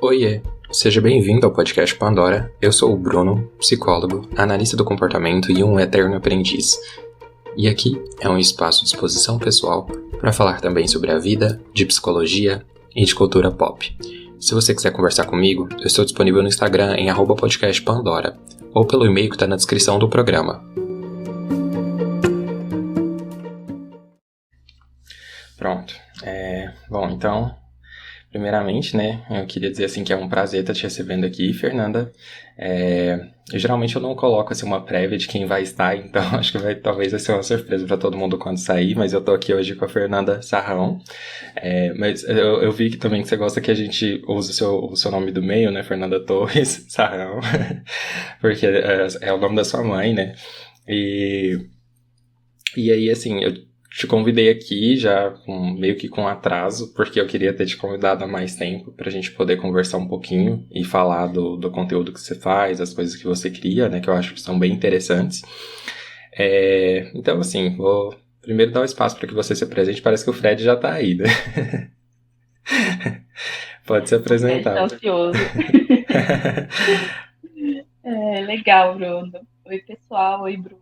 Oiê, seja bem-vindo ao podcast Pandora. Eu sou o Bruno, psicólogo, analista do comportamento e um eterno aprendiz. E aqui é um espaço de exposição pessoal para falar também sobre a vida, de psicologia e de cultura pop. Se você quiser conversar comigo, eu estou disponível no Instagram em @podcastpandora ou pelo e-mail que está na descrição do programa. Pronto. Bom, então, primeiramente, né, eu queria dizer assim que é um prazer estar te recebendo aqui, Fernanda. Geralmente eu não coloco assim uma prévia de quem vai estar, então acho que talvez vai ser uma surpresa para todo mundo quando sair, mas eu tô aqui hoje com a Fernanda Sarrão. Mas eu vi que também que você gosta que a gente use o seu nome do meio, né, Fernanda Torres Sarrão, porque é o nome da sua mãe, né? E aí, assim, eu te convidei aqui já meio que com atraso, porque eu queria ter te convidado há mais tempo pra gente poder conversar um pouquinho e falar do conteúdo que você faz, das coisas que você cria, né, que eu acho que são bem interessantes. Então, assim, vou primeiro dar um espaço para que você se apresente. Parece que o Fred já tá aí, né? Pode se apresentar. Tá ansioso. Legal, Bruno. Oi, pessoal. Oi, Bruno.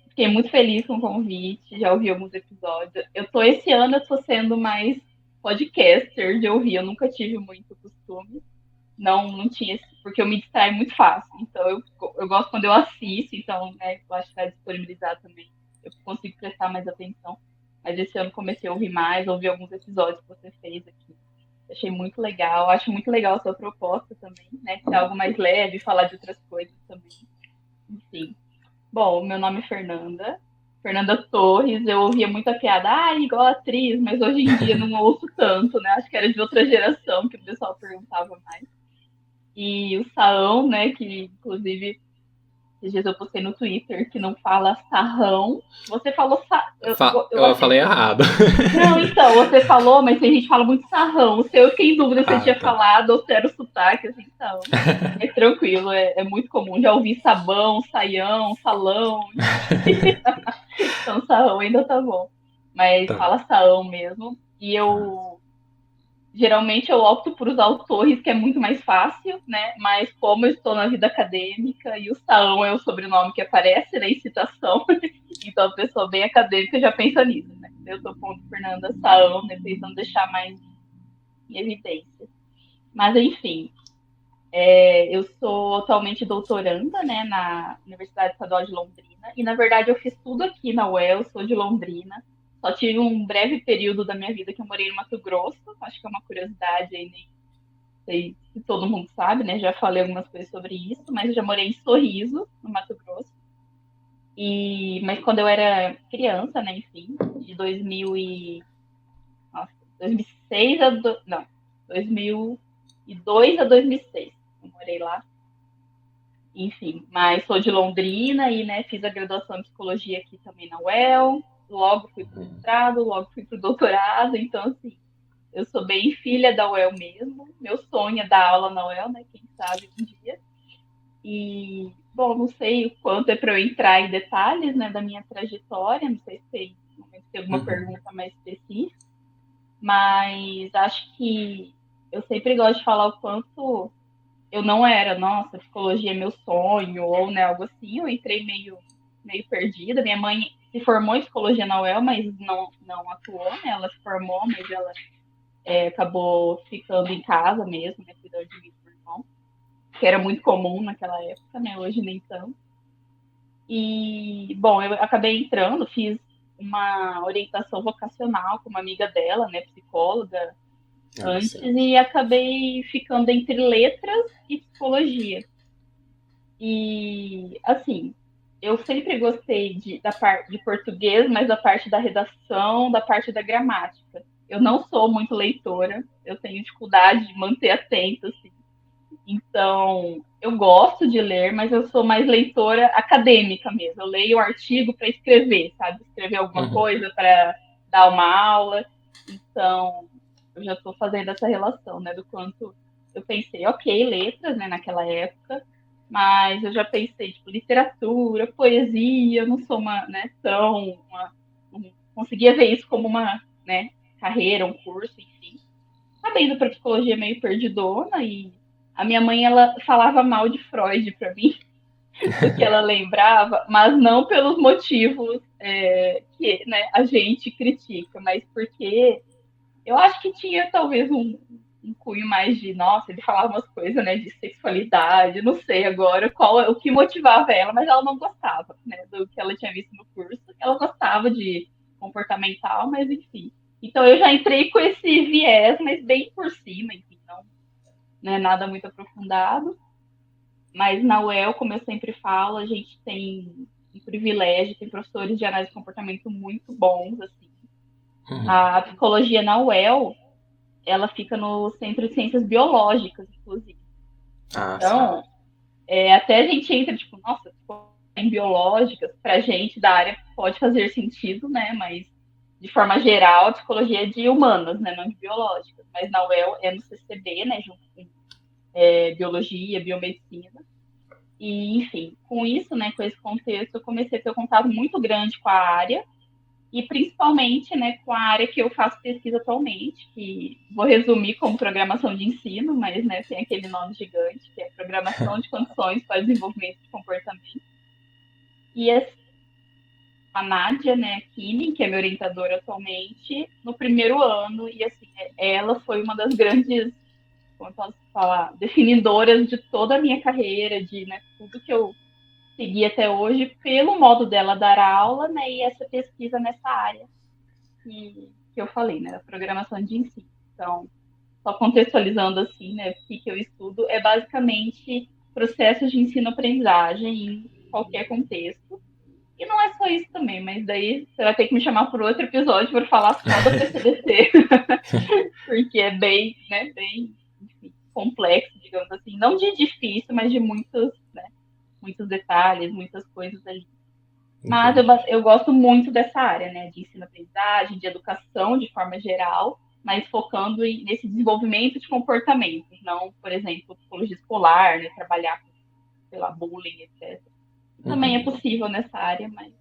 Fiquei muito feliz com o convite, já ouvi alguns episódios. Esse ano eu tô sendo mais podcaster de ouvir, eu nunca tive muito costume. Não tinha, porque eu me distraio muito fácil. Então, eu gosto quando eu assisto, então, né, eu acho que tá disponibilizado também. Eu consigo prestar mais atenção. Mas esse ano comecei a ouvir mais, ouvi alguns episódios que você fez aqui. Achei muito legal. Acho muito legal a sua proposta também, né? Ser algo mais leve, falar de outras coisas também. Enfim. Bom, meu nome é Fernanda. Fernanda Torres. Eu ouvia muita piada, igual atriz, mas hoje em dia não ouço tanto, né? Acho que era de outra geração que o pessoal perguntava mais. E o Saão, né? Que inclusive esses dias eu postei no Twitter que não fala sarrão. Você falou eu Eu achei. falei errado. Não, então, você falou, mas tem gente que fala muito sarrão. Eu fiquei em dúvida se você Ah, tinha tá. falado ou se era o sotaque, assim, então. Mas tranquilo, é muito comum. Já ouvi sabão, saião, salão, então sarrão ainda tá bom. Mas Tá. fala saão mesmo. E eu geralmente eu opto por usar o Torres, que é muito mais fácil, né? Mas como eu estou na vida acadêmica e o Saão é o sobrenome que aparece, né, em citação, então a pessoa bem acadêmica já pensa nisso, né? Eu estou pondo Fernanda Saão, né, tentando deixar mais em evidência. Mas enfim, eu sou atualmente doutoranda, né, na Universidade Estadual de Londrina, e na verdade eu fiz tudo aqui na UEL, sou de Londrina. Só tive um breve período da minha vida que eu morei no Mato Grosso, acho que é uma curiosidade aí, nem sei se todo mundo sabe, né? Já falei algumas coisas sobre isso, mas eu já morei em Sorriso, no Mato Grosso. Mas quando eu era criança, né, enfim, de 2006 não, 2002 a 2006, eu morei lá. Enfim, mas sou de Londrina e, né, fiz a graduação em psicologia aqui também na UEL. Logo fui para o mestrado, logo fui para o doutorado. Então, assim, eu sou bem filha da UEL mesmo. Meu sonho é dar aula na UEL, né? Quem sabe um dia. E, bom, não sei o quanto é para eu entrar em detalhes, né, da minha trajetória. Não sei se tem alguma pergunta mais específica, mas acho que eu sempre gosto de falar o quanto eu não era, nossa, psicologia é meu sonho, ou né, algo assim. Eu entrei meio perdida. Minha mãe se formou em psicologia na UEL, mas não atuou, né? Ela se formou, mas ela acabou ficando em casa mesmo, né? Cuidando de mim e do meu irmão, que era muito comum naquela época, né? Hoje nem tanto. E, bom, eu acabei entrando, fiz uma orientação vocacional com uma amiga dela, né? Psicóloga, Ah, antes, sim. e acabei ficando entre letras e psicologia. E, assim, eu sempre gostei da parte de português, mas da parte da redação, da parte da gramática. Eu não sou muito leitora, eu tenho dificuldade de manter atento, assim. Então, eu gosto de ler, mas eu sou mais leitora acadêmica mesmo. Eu leio um artigo para escrever, sabe? Escrever alguma Uhum. coisa para dar uma aula. Então, eu já estou fazendo essa relação, né? Do quanto eu pensei, ok, letras, né, naquela época, mas eu já pensei, tipo, literatura, poesia, eu não sou né, não conseguia ver isso como uma, né, carreira, um curso, enfim. acabei indo pra psicologia meio perdidona e a minha mãe, ela falava mal de Freud pra mim, do que ela lembrava, mas não pelos motivos que, né, a gente critica, mas porque eu acho que tinha talvez um cunho mais de, nossa, ele falava umas coisas, né, de sexualidade, não sei agora o que motivava ela, mas ela não gostava, né, do que ela tinha visto no curso. Ela gostava de comportamental, mas enfim. Então eu já entrei com esse viés, mas bem por cima, enfim, não é nada muito aprofundado. Mas na UEL, como eu sempre falo, a gente tem um privilégio, tem professores de análise de comportamento muito bons, assim. Uhum. A psicologia na UEL, ela fica no Centro de Ciências Biológicas, inclusive. Ah, sim. Então, até a gente entra, tipo, nossa, em biológicas, pra gente da área pode fazer sentido, né? Mas, de forma geral, a psicologia é de humanas, né? Não de biológicas. Mas na UEL é no CCB, né? Junto com biologia, biomedicina. E, enfim, com isso, né, com esse contexto, eu comecei a ter um contato muito grande com a área e principalmente, né, com a área que eu faço pesquisa atualmente, que vou resumir como programação de ensino, mas, né, tem aquele nome gigante, que é programação de condições para desenvolvimento de comportamento. E a Nádia, né, Kine, que é minha orientadora atualmente, no primeiro ano, e assim, ela foi uma das grandes, como eu posso falar, definidoras de toda a minha carreira, de, né, tudo que eu segui até hoje, pelo modo dela dar aula, né, e essa pesquisa nessa área que eu falei, né, da programação de ensino. Então, só contextualizando assim, né, o que eu estudo é basicamente processos de ensino-aprendizagem em qualquer contexto. E não é só isso também, mas daí você vai ter que me chamar por outro episódio para falar só da PCDC, porque é bem, né, bem enfim, complexo, digamos assim, não de difícil, mas de muitos, né, muitos detalhes, muitas coisas ali. Mas Entendi. eu gosto muito dessa área, né, de ensino-aprendizagem, de educação de forma geral, mas focando nesse desenvolvimento de comportamentos, não, por exemplo, psicologia escolar, né, trabalhar com, sei lá, bullying, etc. Também é Uhum. possível nessa área, mas,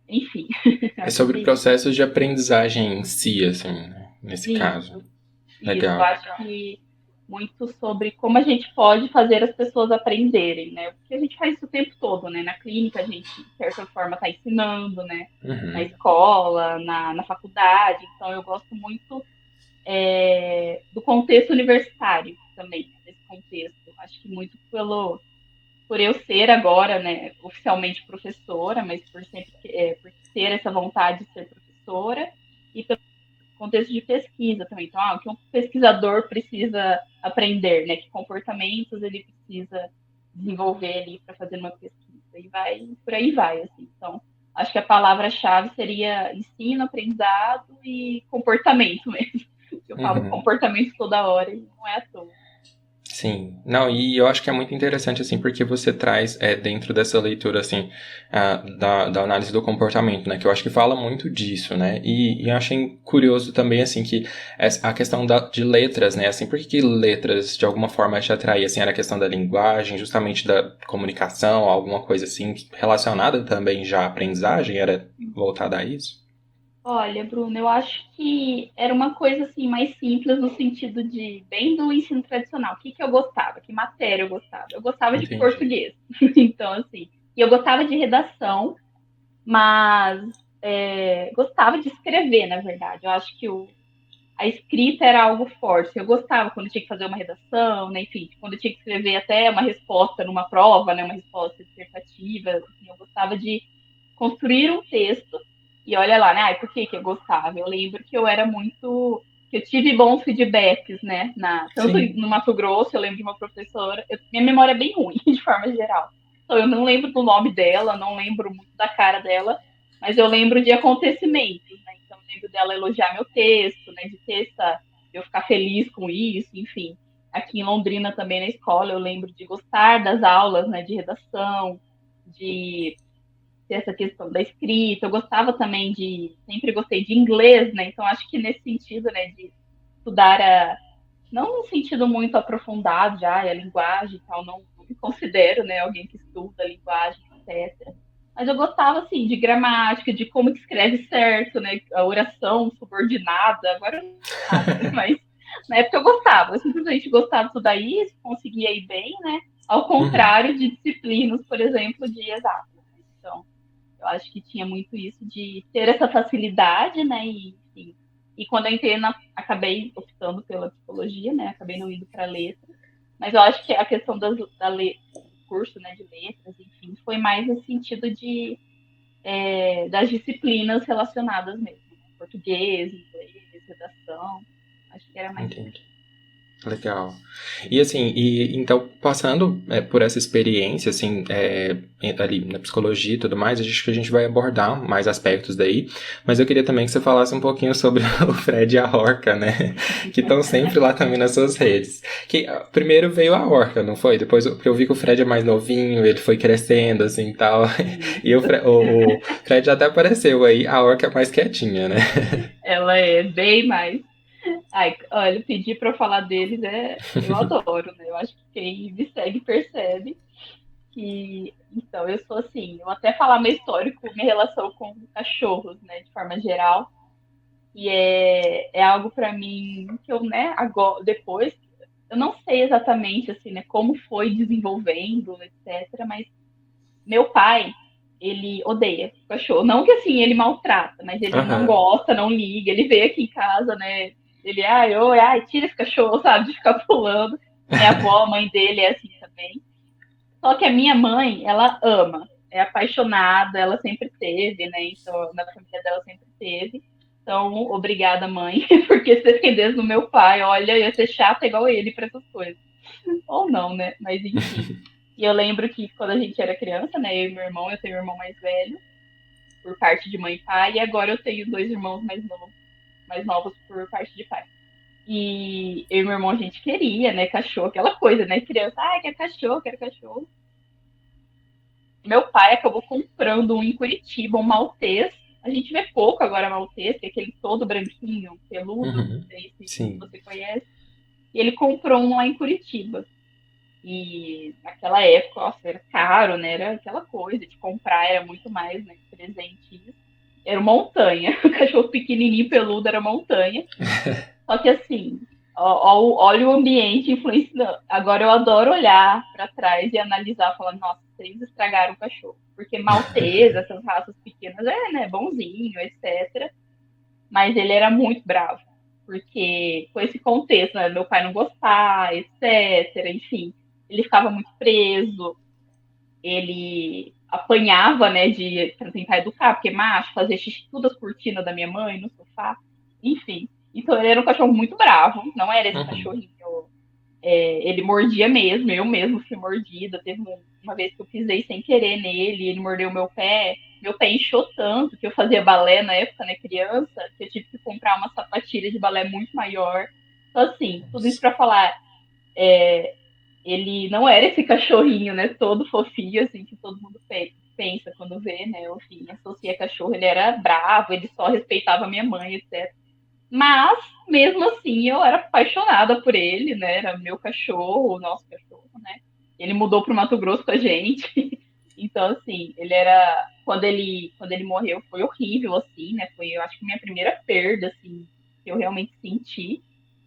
enfim, É acho sobre que processos de aprendizagem em si, assim, né? Nesse caso. isso, isso. Legal. Acho que muito sobre como a gente pode fazer as pessoas aprenderem, né? Porque a gente faz isso o tempo todo, né? Na clínica a gente, de certa forma, está ensinando, né? Na Uhum. escola, na faculdade. Então, eu gosto muito do contexto universitário também, né? Desse contexto. Acho que muito por eu ser agora, né, oficialmente professora, mas por ter essa vontade de ser professora e contexto de pesquisa também. Então, o que um pesquisador precisa aprender, né? Que comportamentos ele precisa desenvolver ali para fazer uma pesquisa. E vai, por aí vai, assim. Então, acho que a palavra-chave seria ensino, aprendizado e comportamento mesmo. Eu falo Uhum. comportamento toda hora e não é à toa. Sim, não, e eu acho que é muito interessante, assim, porque você traz dentro dessa leitura, assim, da análise do comportamento, né, que eu acho que fala muito disso, né, e eu achei curioso também, assim, que a questão de letras, né, assim, por que letras, de alguma forma, te atraía, assim, era a questão da linguagem, justamente da comunicação, alguma coisa, assim, relacionada também já à aprendizagem, era voltada a isso? Olha, Bruno, eu acho que era uma coisa assim mais simples no sentido de bem do ensino tradicional. O que que eu gostava? Que matéria eu gostava? Eu gostava de Entendi. português. Então, assim, e eu gostava de redação, mas gostava de escrever, na verdade. Eu acho que a escrita era algo forte. Eu gostava quando tinha que fazer uma redação, né? Enfim, quando eu tinha que escrever até uma resposta numa prova, né? Uma resposta dissertativa. Assim, eu gostava de construir um texto. E olha lá, né? Ai, por que que eu gostava? Eu lembro que eu era muito. Que eu tive bons feedbacks, né? Tanto Sim. no Mato Grosso, eu lembro de uma professora. Minha memória é bem ruim, de forma geral. Então, eu não lembro do nome dela, não lembro muito da cara dela, mas eu lembro de acontecimentos, né? Então, eu lembro dela elogiar meu texto, né? De ter eu ficar feliz com isso, enfim. Aqui em Londrina também na escola, eu lembro de gostar das aulas, né? De redação, de ter essa questão da escrita. Eu gostava também sempre gostei de inglês, né? Então acho que nesse sentido, né, de estudar não num sentido muito aprofundado já, a linguagem e tal, não me considero, né, alguém que estuda a linguagem, etc. Mas eu gostava, assim, de gramática, de como que escreve certo, né, a oração subordinada, agora eu não sei nada, né, mas Na época eu gostava, eu simplesmente gostava de estudar isso, conseguia ir bem, né? Ao Uhum. contrário de disciplinas, por exemplo, de exatas. Então, eu acho que tinha muito isso de ter essa facilidade, né? E, enfim, e quando eu entrei acabei optando pela psicologia, né? Acabei não indo para letras, mas eu acho que a questão do curso, né, de letras, enfim, foi mais no sentido de das disciplinas relacionadas mesmo, né? Português, inglês, redação, acho que era mais por Entendi. isso. Legal. E assim, então, passando por essa experiência, assim, ali na psicologia e tudo mais, acho que a gente vai abordar mais aspectos daí, mas eu queria também que você falasse um pouquinho sobre o Fred e a Orca, né? Que estão sempre lá também nas suas redes. Que primeiro veio a Orca, não foi? Depois porque eu vi que o Fred é mais novinho, ele foi crescendo, assim, e tal. E Isso. O Fred até apareceu aí, a Orca é mais quietinha, né? Ela é bem mais. Ai, olha, pedir para falar deles eu adoro, né? Eu acho que quem me segue percebe que, então, eu sou assim, eu até falar meu histórico, minha relação com cachorros, né, de forma geral, e é algo para mim que eu, né, agora, depois, eu não sei exatamente, assim, né, como foi desenvolvendo, etc, mas meu pai, ele odeia cachorro. Não que assim ele maltrata, mas ele não Aham. gosta, não liga. Ele veio aqui em casa, né? Ele, ai, oi, ai, tira esse cachorro, sabe? De ficar pulando. Minha avó, a mãe dele é assim também. Só que a minha mãe, ela ama, é apaixonada, ela sempre teve, né? Então, na família dela sempre teve. Então, obrigada, mãe, porque se dependesse do meu pai, olha, ia ser chata igual ele para essas coisas. Ou não, né? Mas enfim. E eu lembro que quando a gente era criança, né, eu e meu irmão, eu tenho um irmão mais velho, por parte de mãe e pai, e agora eu tenho dois irmãos mais novos por parte de pai. E eu e meu irmão, a gente queria, né, cachorro, aquela coisa, né, criança, quer cachorro, quero cachorro. Meu pai acabou comprando um em Curitiba, um maltês. A gente vê pouco agora maltês, que é aquele todo branquinho, peludo, não Uhum. sei se Sim. você conhece. E ele comprou um lá em Curitiba. E naquela época, nossa, era caro, né? Era aquela coisa de comprar, era muito mais, né? Presente. Era montanha. O cachorro pequenininho, peludo, era montanha. Só que assim, olha o ambiente influenciando. Agora eu adoro olhar para trás e analisar, falar, nossa, vocês estragaram o cachorro. Porque maltese, essas raças pequenas, né, bonzinho, etc. Mas ele era muito bravo. Porque com esse contexto, né, meu pai não gostar, etc. Enfim, ele ficava muito preso, ele apanhava, né, para tentar educar, porque macho, fazia xixi tudo as cortinas da minha mãe no sofá, enfim. Então ele era um cachorro muito bravo, não era esse Uhum. cachorrinho. Ele mordia mesmo, eu mesmo fui mordida. Teve uma vez que eu pisei sem querer nele, ele mordeu meu pé inchou tanto que eu fazia balé na época, né, criança, que eu tive que comprar uma sapatilha de balé muito maior. Então, assim, tudo isso para falar, é, ele não era esse cachorrinho, né, todo fofinho, assim, que todo mundo pensa quando vê, né, enfim, associa cachorro, ele era bravo, ele só respeitava minha mãe, etc. Mas, mesmo assim, eu era apaixonada por ele, né, era meu cachorro, o nosso cachorro, né, ele mudou para o Mato Grosso com a gente, então, assim, ele era, quando ele morreu, foi horrível, assim, né, foi, eu acho que minha primeira perda, assim, que eu realmente senti,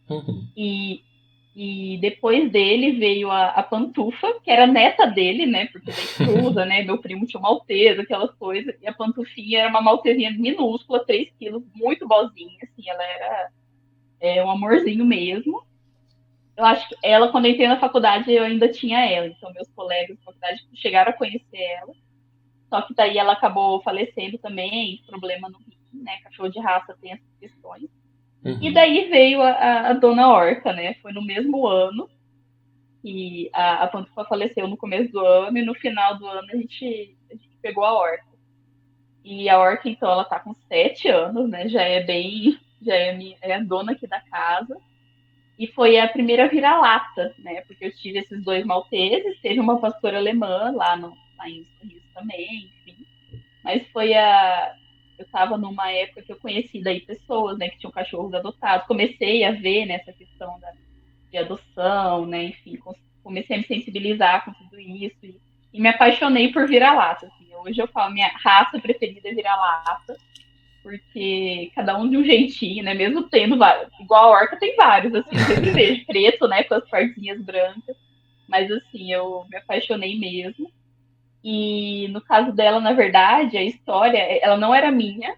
Uhum. e depois dele veio a Pantufa, que era neta dele, né? Porque daí cruza, né? Meu primo tinha uma maltesa, aquelas coisas. E a Pantufinha era uma maltesinha minúscula, 3 quilos, muito boazinha, assim. Ela era um amorzinho mesmo. Eu acho que ela, quando eu entrei na faculdade, eu ainda tinha ela. Então, meus colegas da faculdade chegaram a conhecer ela. Só que daí ela acabou falecendo também, problema no rim, né? Cachorro de raça tem essas questões. E Uhum. daí veio a Dona Orca, né? Foi no mesmo ano que a Pantufa faleceu no começo do ano e no final do ano a gente pegou a Orca. E a Orca, então, ela tá com 7 anos, né? Já é bem, é a dona aqui da casa. E foi a primeira vira-lata, né? Porque eu tive esses dois malteses, teve uma pastora alemã lá em Sorriso também, enfim. Mas eu estava numa época que eu conheci daí pessoas, né, que tinham cachorros adotados. Comecei a ver nessa questão de adoção, né? Enfim, comecei a me sensibilizar com tudo isso e me apaixonei por vira-lata. Assim. Hoje eu falo, minha raça preferida é vira-lata. porque cada um de um jeitinho, né? Mesmo tendo vários, igual a orca tem vários, assim, eu sempre vejo preto, né, com as partinhas brancas, mas assim, eu me apaixonei mesmo. E no caso dela, na verdade, a história, ela não era minha,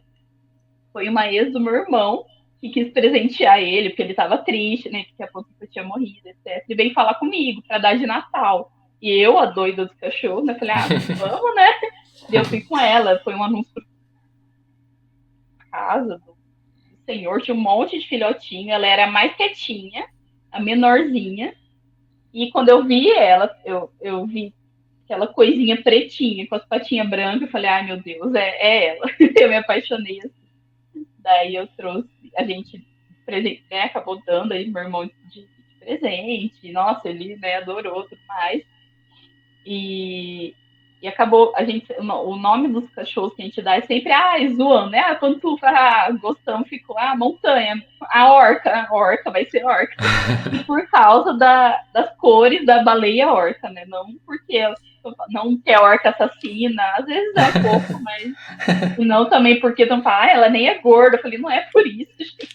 foi uma ex do meu irmão que quis presentear ele, porque ele estava triste, né, que a Pontuca tinha morrido, etc. E veio falar comigo para dar de Natal. E eu, a doida dos cachorros, né, falei, ah, vamos, né? E eu fui com ela, foi um anúncio pra casa do senhor, tinha um monte de filhotinho, ela era a mais quietinha, a menorzinha. E quando eu vi ela, eu vi aquela coisinha pretinha, com as patinhas brancas, eu falei, ai meu Deus, é ela. Eu me apaixonei assim. Daí eu trouxe, a gente presente, né, acabou dando aí meu irmão de presente. Nossa, ele, né, adorou tudo mais. E, e acabou, a gente, o nome dos cachorros que a gente dá é sempre, zoando, né? Pantufa, gostamos, ficou, montanha, a orca, vai ser orca. E por causa das cores da baleia orca, né? Não porque não que é orca assassina, às vezes é um pouco, mas e não também porque estão falando, ela nem é gorda. Eu falei, não é por isso, gente.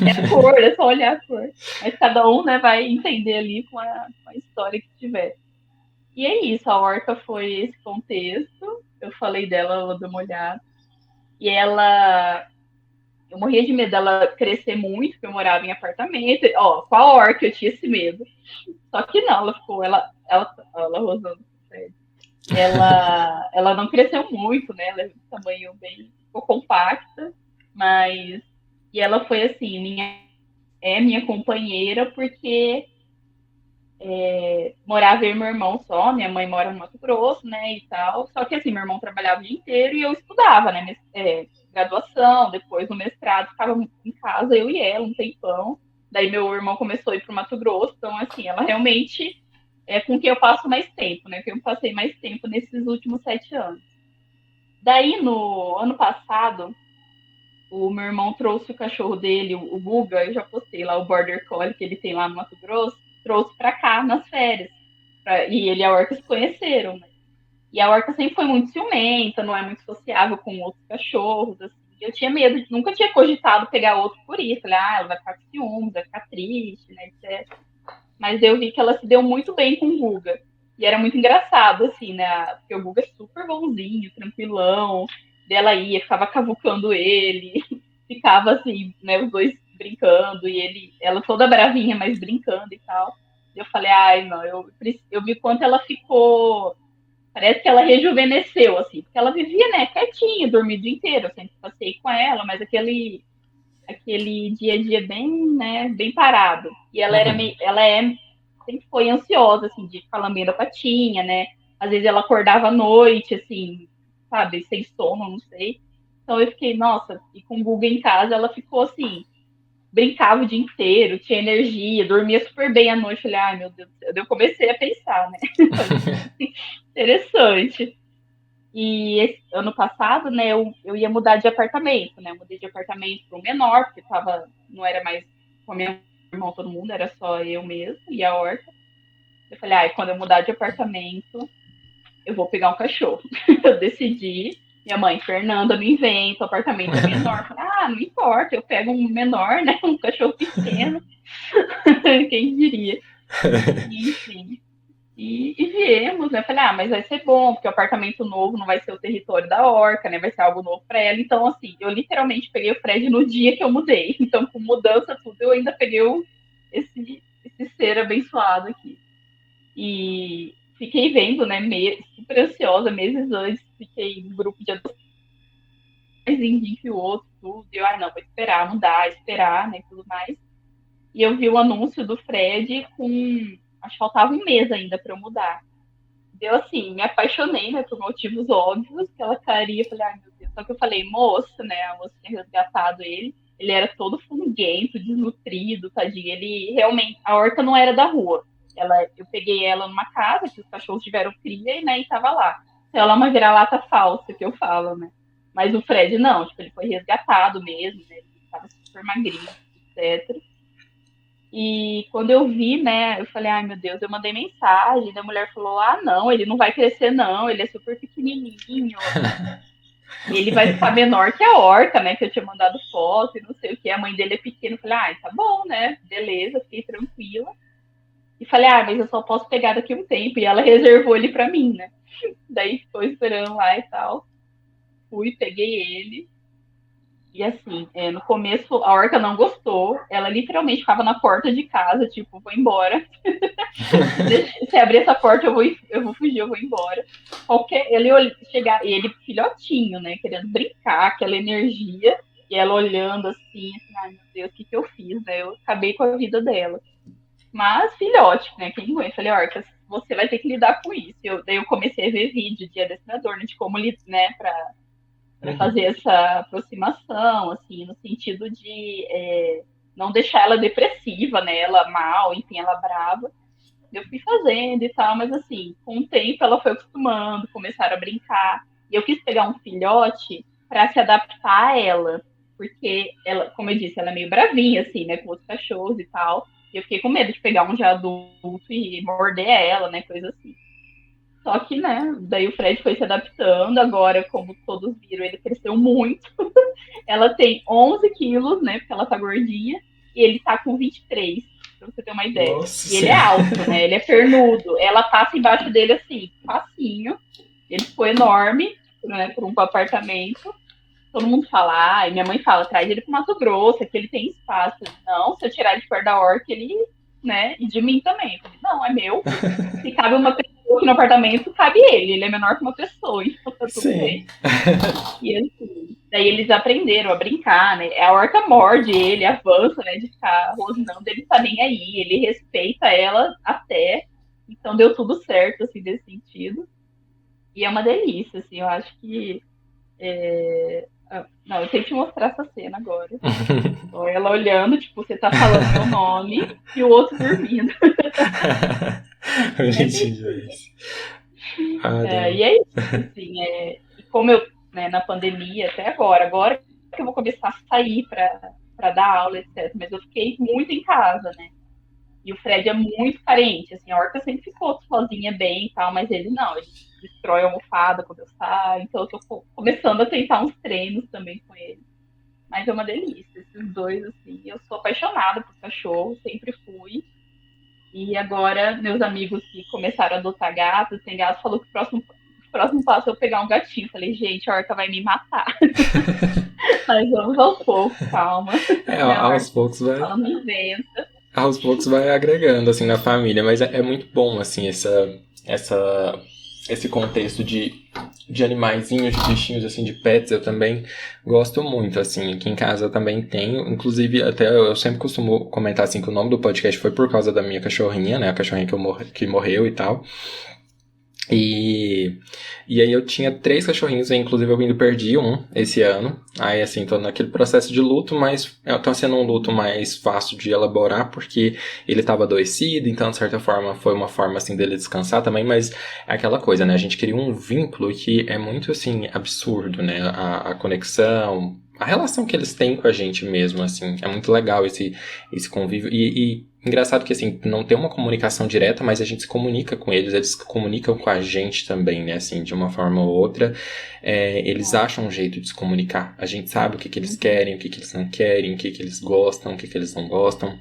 É a cor, é só olhar a cor. Mas cada um, né, vai entender ali com a história que tiver. E é isso, a Orca foi esse contexto. Eu falei dela, ela deu uma olhada. E ela. Eu morria de medo dela crescer muito, porque eu morava em apartamento. Ó, com a Orca eu tinha esse medo. Só que não, ela ficou. Ela rosando. Ela não cresceu muito, né? Ela é de tamanho bem. Ficou compacta. Mas. E ela foi assim, minha companheira, porque morava eu e meu irmão só, minha mãe mora no Mato Grosso, né, e tal. Só que assim, meu irmão trabalhava o dia inteiro e eu estudava, né, graduação, depois no mestrado, ficava em casa, eu e ela, um tempão. Daí meu irmão começou a ir pro Mato Grosso, então assim, ela realmente é com quem eu passo mais tempo, né, que eu passei mais tempo nesses últimos 7 anos. Daí no ano passado, o meu irmão trouxe o cachorro dele, o Guga, eu já postei lá o Border Collie que ele tem lá no Mato Grosso, trouxe para cá nas férias. E ele e a Orca se conheceram, né? E a Orca sempre foi muito ciumenta, não é muito sociável com outros cachorros, assim. Eu tinha medo, nunca tinha cogitado pegar outro por isso. Falei, ela vai ficar com ciúmes, vai ficar triste, né, etc. Mas eu vi que ela se deu muito bem com o Guga. E era muito engraçado, assim, né? Porque o Guga é super bonzinho, tranquilão. Dela ia, ficava cavucando ele, ficava assim, né, os dois brincando, e ela toda bravinha, mas brincando e tal. Eu falei, ai, não, eu vi quanto ela ficou. Parece que ela rejuvenesceu, assim, porque ela vivia, né, quietinha, dormia o dia inteiro. Eu sempre passei com ela, mas aquele dia a dia bem, né, bem parado. E sempre foi ansiosa, assim, de ficar lambendo a patinha, né? Às vezes ela acordava à noite, assim, sabe, sem sono, não sei. Então eu fiquei, nossa, e com o Guga em casa, ela ficou assim, brincava o dia inteiro, tinha energia, dormia super bem à noite. Falei, ai meu Deus do céu. Eu comecei a pensar, né? Interessante. E ano passado, né, eu ia mudar de apartamento, né? Eu mudei de apartamento para um menor, porque não era mais com a minha irmã, todo mundo, era só eu mesmo e a Horta. Eu falei, quando eu mudar de apartamento, eu vou pegar um cachorro. Eu decidi. Minha mãe, Fernanda, não inventa, o apartamento é menor. Eu falei, não importa, eu pego um menor, né? Um cachorro pequeno. Quem diria? Enfim. E viemos, né? Falei, mas vai ser bom, porque o apartamento novo não vai ser o território da Orca, né? Vai ser algo novo para ela. Então, assim, eu literalmente peguei o Fred no dia que eu mudei. Então, com mudança, tudo, eu ainda peguei esse ser abençoado aqui. E fiquei vendo, né? Super ansiosa, meses antes, fiquei em grupo de adoção, mais indinho que o outro, tudo. E eu, não, vou esperar mudar, esperar, né? Tudo mais. E eu vi o anúncio do Fred com. Acho que faltava um mês ainda para eu mudar. Eu, assim, me apaixonei, né, por motivos óbvios, pela carinha. Falei, ai, meu Deus. Só que eu falei, moça, né, a moça tinha resgatado ele. Ele era todo funguento, desnutrido, tadinho. Ele realmente, a Horta não era da rua. Eu peguei ela numa casa que os cachorros tiveram cria, né, e tava lá. Então, ela é uma vira-lata falsa, que eu falo, né. Mas o Fred não, tipo, ele foi resgatado mesmo, né, ele tava super magrinho, etc. E quando eu vi, né, eu falei, ai meu Deus, eu mandei mensagem, da mulher falou, não, ele não vai crescer não, ele é super pequenininho. Ele vai ficar menor que a orca, né? Que eu tinha mandado foto e não sei o que. A mãe dele é pequena. Eu falei, tá bom, né? Beleza, fiquei tranquila. E falei, mas eu só posso pegar daqui a um tempo. E ela reservou ele pra mim, né? Daí ficou esperando lá e tal. Fui, peguei ele. E assim, no começo a orca não gostou. Ela literalmente ficava na porta de casa, tipo, vou embora. Se abrir essa porta, eu vou fugir, eu vou embora. Ele chegar, e ele filhotinho, né? Querendo brincar, aquela energia. E ela olhando assim, ai meu Deus, o que eu fiz, né? Eu acabei com a vida dela. Mas filhote, né? Quem aguenta? Eu falei, orca, você vai ter que lidar com isso. Daí eu comecei a ver vídeo de adestrador, né, de como, né, para fazer essa aproximação, assim, no sentido de não deixar ela depressiva, né, ela mal, enfim, ela brava. Eu fui fazendo e tal, mas assim, com o tempo ela foi acostumando, começaram a brincar. E eu quis pegar um filhote para se adaptar a ela, porque ela, como eu disse, ela é meio bravinha, assim, né, com outros cachorros e tal. E eu fiquei com medo de pegar um de adulto e morder ela, né, coisa assim. Só que, né, daí o Fred foi se adaptando. Agora, como todos viram, ele cresceu muito. Ela tem 11 quilos, né, porque ela tá gordinha, e ele tá com 23, pra você ter uma ideia. Nossa E ele é Senhora. alto, né, ele é pernudo. Ela passa embaixo dele assim, facinho. Ele ficou enorme, né, por um apartamento. Todo mundo fala, minha mãe fala, traz ele pro Mato Grosso, que ele tem espaço. Não, se eu tirar ele de perto da horta, ele, né, e de mim também. Eu falei, não, é meu. Se cabe uma pessoa aqui no apartamento, cabe ele. Ele é menor que uma pessoa, então tá tudo Sim. bem. E assim, daí eles aprenderam a brincar, né? A orca morde ele, avança, né? De ficar rosnando, ele tá nem aí, ele respeita ela até. Então deu tudo certo, assim, desse sentido. E é uma delícia, assim, eu acho que. Não, eu tenho que te mostrar essa cena agora. Então, ela olhando, tipo, você tá falando meu nome e o outro dormindo. Bonitinho isso. E é isso, assim, e como eu, né, na pandemia até agora que eu vou começar a sair para dar aula, etc. Mas eu fiquei muito em casa, né? E o Fred é muito carente, assim, a Orca sempre ficou sozinha bem e tal, mas ele não, ele destrói a almofada quando eu saio, então eu tô começando a tentar uns treinos também com ele. Mas é uma delícia, esses dois, assim, eu sou apaixonada por cachorro, sempre fui. E agora, meus amigos que começaram a adotar gatos, tem gato, falou que o próximo passo é eu pegar um gatinho. Falei, gente, a Orca vai me matar. Mas vamos aos poucos, calma. Aos poucos vai. Ela me inventa. Aos poucos vai agregando, assim, na família. Mas é muito bom, assim, esse contexto de animaizinhos, de bichinhos, assim, de pets. Eu também gosto muito, assim. Aqui em casa eu também tenho. Inclusive, até eu sempre costumo comentar, assim, que o nome do podcast foi por causa da minha cachorrinha, né? A cachorrinha que morreu e tal. E aí eu tinha 3 cachorrinhos, inclusive eu ainda perdi um esse ano. Aí assim, tô naquele processo de luto, mas tá sendo um luto mais fácil de elaborar, porque ele tava adoecido, então de certa forma foi uma forma assim dele descansar também, mas é aquela coisa, né? A gente cria um vínculo que é muito assim, absurdo, né? A conexão, a relação que eles têm com a gente mesmo, assim, é muito legal esse convívio. E engraçado que, assim, não tem uma comunicação direta, mas a gente se comunica com eles se comunicam com a gente também, né, assim, de uma forma ou outra. Eles acham um jeito de se comunicar. A gente sabe o que eles querem, o que eles não querem, o que eles gostam, o que eles não gostam.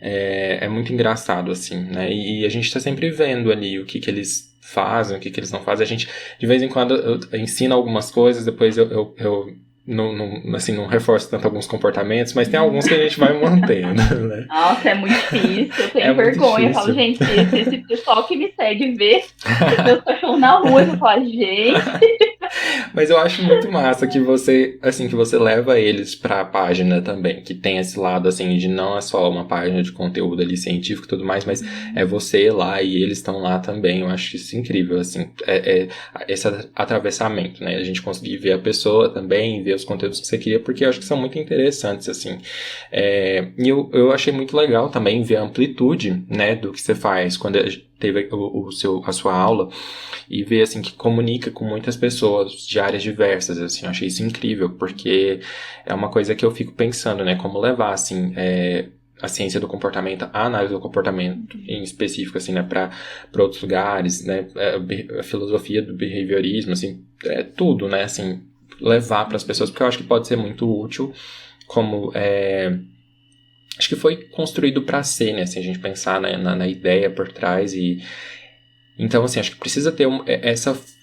É muito engraçado, assim, né, e a gente tá sempre vendo ali o que eles fazem, o que eles não fazem. A gente, de vez em quando, eu ensino algumas coisas, depois eu não reforço tanto alguns comportamentos, mas tem alguns que a gente vai mantendo, né? Nossa, é muito difícil, eu tenho vergonha. Eu falo, gente, se esse pessoal que me segue vê meus cachorros na rua, eu falo, gente. Mas eu acho muito massa que você leva eles pra página também, que tem esse lado, assim, de não é só uma página de conteúdo ali científico e tudo mais, mas é você lá e eles estão lá também. Eu acho isso incrível, assim, esse atravessamento, né? A gente conseguir ver a pessoa também, ver os conteúdos que você cria, porque eu acho que são muito interessantes, assim. E eu achei muito legal também ver a amplitude, né, do que você faz quando teve a sua aula, e ver, assim, que comunica com muitas pessoas de áreas diversas, assim, eu achei isso incrível, porque é uma coisa que eu fico pensando, né, como levar, assim, a ciência do comportamento, a análise do comportamento em específico, assim, né, para outros lugares, né, a filosofia do behaviorismo, assim, tudo, né, assim, levar para as pessoas, porque eu acho que pode ser muito útil, como acho que foi construído para ser, né? Se a gente pensar na ideia por trás e então, assim, acho que precisa ter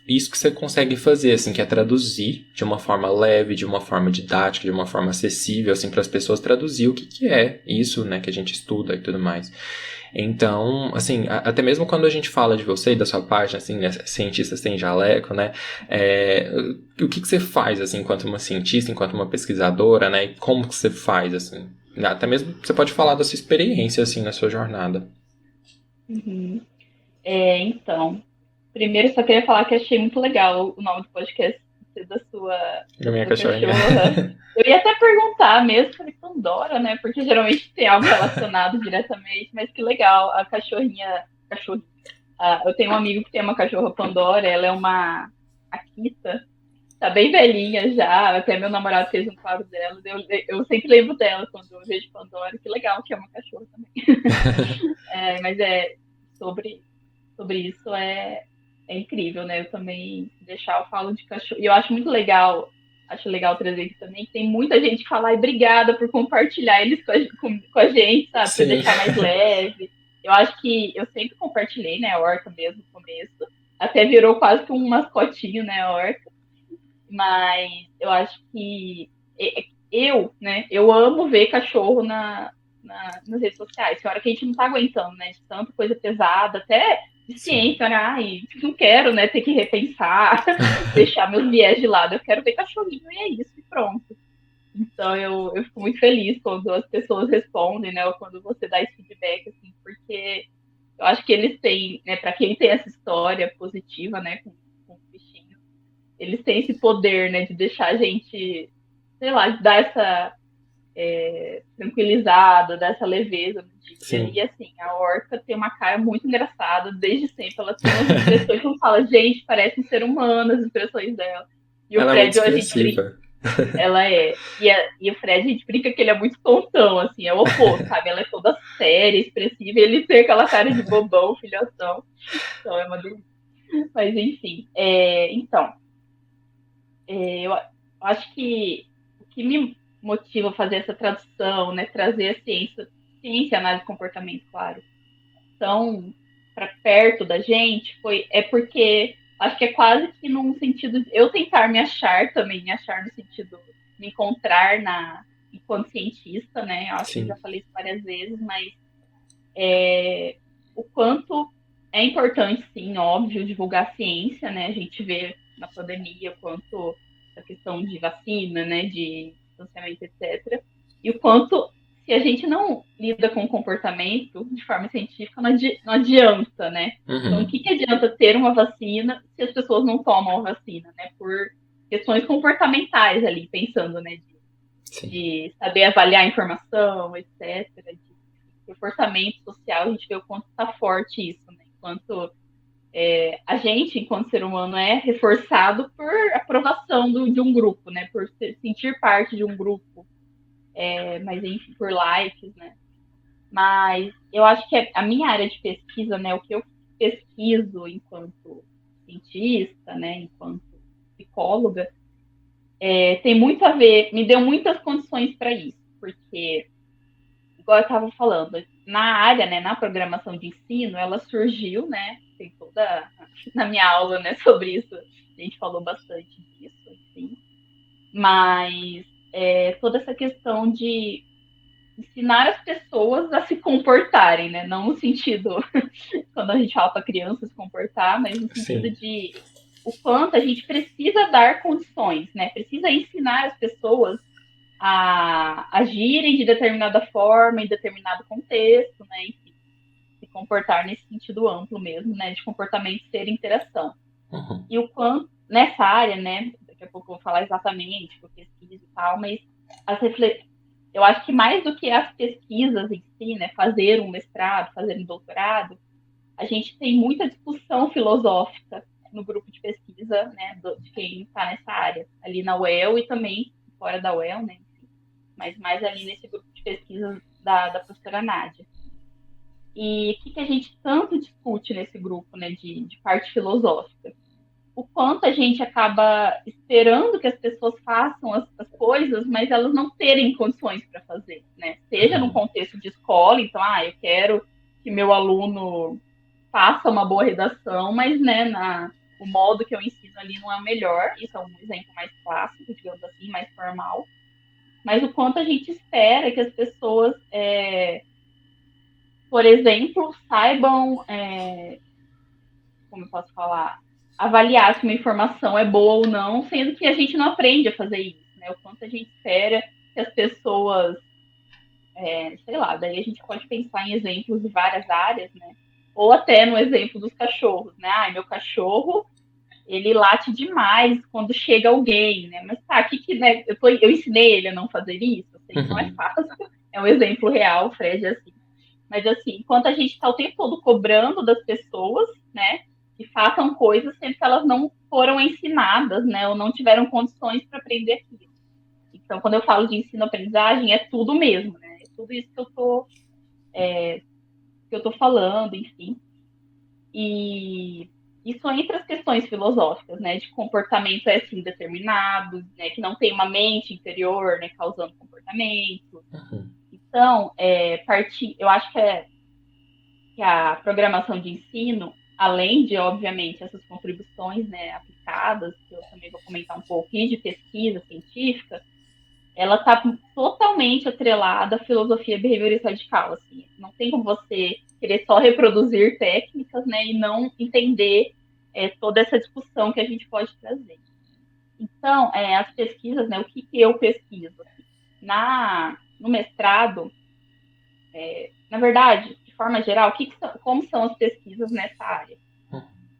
isso que você consegue fazer, assim, que é traduzir de uma forma leve, de uma forma didática, de uma forma acessível, assim, para as pessoas traduzir o que é isso, né, que a gente estuda e tudo mais. Então, assim, até mesmo quando a gente fala de você e da sua página, assim, né, cientistas têm jaleco, né, o que você faz, assim, enquanto uma cientista, enquanto uma pesquisadora, né, e como que você faz, assim? Até mesmo você pode falar da sua experiência, assim, na sua jornada. Uhum. Então, primeiro só queria falar que achei muito legal o nome do podcast ser Da da minha sua cachorrinha. cachorra. Eu ia até perguntar mesmo, falei, Pandora, né? Porque geralmente tem algo relacionado diretamente, mas que legal, a cachorrinha. Eu tenho um amigo que tem uma cachorra Pandora, ela é uma Akita, tá bem velhinha já, até meu namorado fez um quadro dela, eu sempre lembro dela quando eu vejo Pandora, que legal que é uma cachorra também. Mas sobre isso é incrível, né? Eu também deixar eu falo de cachorro. E eu acho legal trazer aqui também, que tem muita gente que fala, ai, obrigada por compartilhar eles com a gente, sabe? Pra Sim. deixar mais leve. Eu acho que eu sempre compartilhei, né, a Orca mesmo no começo. Até virou quase que um mascotinho, né, a Orca. Mas eu acho que né, eu amo ver cachorro nas redes sociais. Tem hora que a gente não tá aguentando, né, de tanta coisa pesada, até de Sim. ciência, né, ai, não quero, né, ter que repensar, deixar meus viés de lado, eu quero ver cachorrinho e é isso, e pronto. Então eu fico muito feliz quando as pessoas respondem, né, ou quando você dá esse feedback, assim, porque eu acho que eles têm, né, para quem tem essa história positiva, né, com o bichinho, eles têm esse poder, né, de deixar a gente, sei lá, de dar essa tranquilizada, dar essa leveza no dia. Sim. E assim, a Orca tem uma cara muito engraçada desde sempre. Ela tem umas expressões que eu falo, gente, parece um ser humano as expressões dela. E o Ela é muito Fred, a gente brinca. expressiva. Ela é. E o Fred, a gente brinca que ele é muito tontão, assim, é o oposto, sabe? Ela é toda séria, expressiva, e ele tem aquela cara de bobão, filhotão. Então é uma delícia. Mas enfim. Então, eu acho que o que me motiva a fazer essa tradução, né, trazer a ciência e análise de comportamento, claro, tão para perto da gente, é porque acho que é quase que num sentido de eu tentar me achar também, me achar no sentido de me encontrar enquanto cientista, né? Eu acho que eu já Sim. falei isso várias vezes, mas o quanto é importante, sim, óbvio, divulgar a ciência, né? A gente vê na pandemia o quanto a questão de vacina, né, de distanciamento, etc. E o quanto, se a gente não lida com o comportamento de forma científica, não adianta, né? Então, o Uhum. que adianta ter uma vacina se as pessoas não tomam a vacina, né? Por questões comportamentais ali, pensando, né, Sim. de saber avaliar a informação, etc., de reforçamento social, a gente vê o quanto está forte isso, né? Enquanto a gente, enquanto ser humano, é reforçado por aprovação de um grupo, né? Por sentir parte de um grupo, mas enfim, por likes, né? Mas eu acho que a minha área de pesquisa, né? O que eu pesquiso enquanto cientista, né? Enquanto psicóloga, tem muito a ver, me deu muitas condições para isso, porque igual eu estava falando, na área, né, na programação de ensino, ela surgiu, né, tem toda na minha aula, né, sobre isso, a gente falou bastante disso, enfim, mas toda essa questão de ensinar as pessoas a se comportarem, né, não no sentido quando a gente fala para criança se comportar, mas no sentido Sim. de o quanto a gente precisa dar condições, né, precisa ensinar as pessoas a agirem de determinada forma, em determinado contexto, né? Enfim, se comportar nesse sentido amplo mesmo, né? De comportamento ser interação. Uhum. E o quanto, nessa área, né? Daqui a pouco eu vou falar exatamente o que eu pesquiso e tal, mas eu acho que mais do que as pesquisas em si, né? Fazer um mestrado, fazer um doutorado, a gente tem muita discussão filosófica no grupo de pesquisa, né? De quem está nessa área, ali na UEL e também fora da UEL, né? Mas mais ali nesse grupo de pesquisa da professora Nádia. E o que a gente tanto discute nesse grupo, né, de parte filosófica? o quanto a gente acaba esperando que as pessoas façam as coisas, mas elas não terem condições para fazer, né? Seja num contexto de escola, então, eu quero que meu aluno faça uma boa redação, mas, né, o modo que eu ensino ali não é o melhor. Isso é um exemplo mais clássico, digamos assim, mais formal. Mas o quanto a gente espera que as pessoas, por exemplo, saibam, como eu posso falar, avaliar se uma informação é boa ou não, sendo que a gente não aprende a fazer isso, né? O quanto a gente espera que as pessoas, sei lá, daí a gente pode pensar em exemplos de várias áreas, né? Ou até no exemplo dos cachorros, né? Meu cachorro, ele late demais quando chega alguém, né? Mas tá, né? Eu ensinei ele a não fazer isso, eu sei que não é fácil, é um exemplo real, o Fred é assim. Mas assim, enquanto a gente está o tempo todo cobrando das pessoas, né, que façam coisas, sempre que elas não foram ensinadas, né, ou não tiveram condições para aprender aquilo. Então, quando eu falo de ensino-aprendizagem, é tudo mesmo, né? É tudo isso que eu tô falando, enfim. E isso entre as questões filosóficas, né, de comportamento assim determinado, né, que não tem uma mente interior, né, causando comportamento. Então, eu acho que a programação de ensino, além de, obviamente, essas contribuições, né, aplicadas, que eu também vou comentar um pouco, e de pesquisa científica, ela está totalmente atrelada à filosofia behaviorista radical. Assim. Não tem como você querer só reproduzir técnicas, né, e não entender toda essa discussão que a gente pode trazer. Então, as pesquisas, né, o que eu pesquiso? Assim, no mestrado, na verdade, de forma geral, como são as pesquisas nessa área?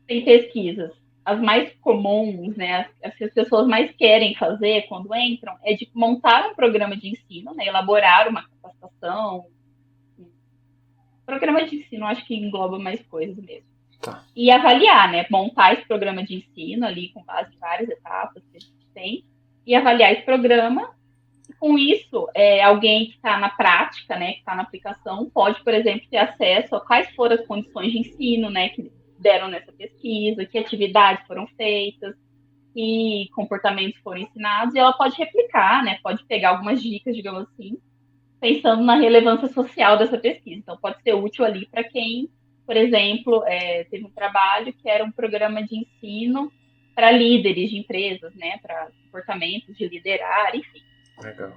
Tem pesquisas, as mais comuns, né, as que as pessoas mais querem fazer quando entram, é de montar um programa de ensino, né, elaborar uma capacitação. Programa de ensino, acho que engloba mais coisas mesmo. Tá. E avaliar, né, montar esse programa de ensino ali com base em várias etapas que a gente tem, e avaliar esse programa. Com isso, alguém que está na prática, né, que está na aplicação, pode, por exemplo, ter acesso a quais foram as condições de ensino, né, que deram nessa pesquisa, que atividades foram feitas, que comportamentos foram ensinados, e ela pode replicar, né, pode pegar algumas dicas, digamos assim, pensando na relevância social dessa pesquisa. Então, pode ser útil ali para quem, por exemplo, teve um trabalho que era um programa de ensino para líderes de empresas, né, para comportamentos de liderar, enfim. Legal.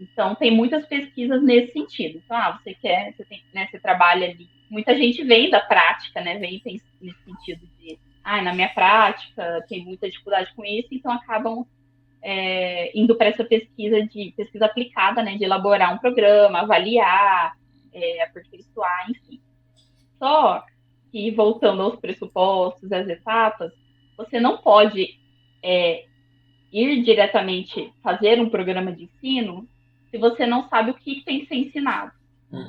Então, tem muitas pesquisas nesse sentido. Então, você trabalha ali. Muita gente vem da prática, né? Vem nesse sentido de, na minha prática, tem muita dificuldade com isso, então acabam indo para essa pesquisa aplicada, né? De elaborar um programa, avaliar, aperfeiçoar, enfim. Só que, voltando aos pressupostos, às etapas, você não pode ir diretamente fazer um programa de ensino se você não sabe o que tem que ser ensinado.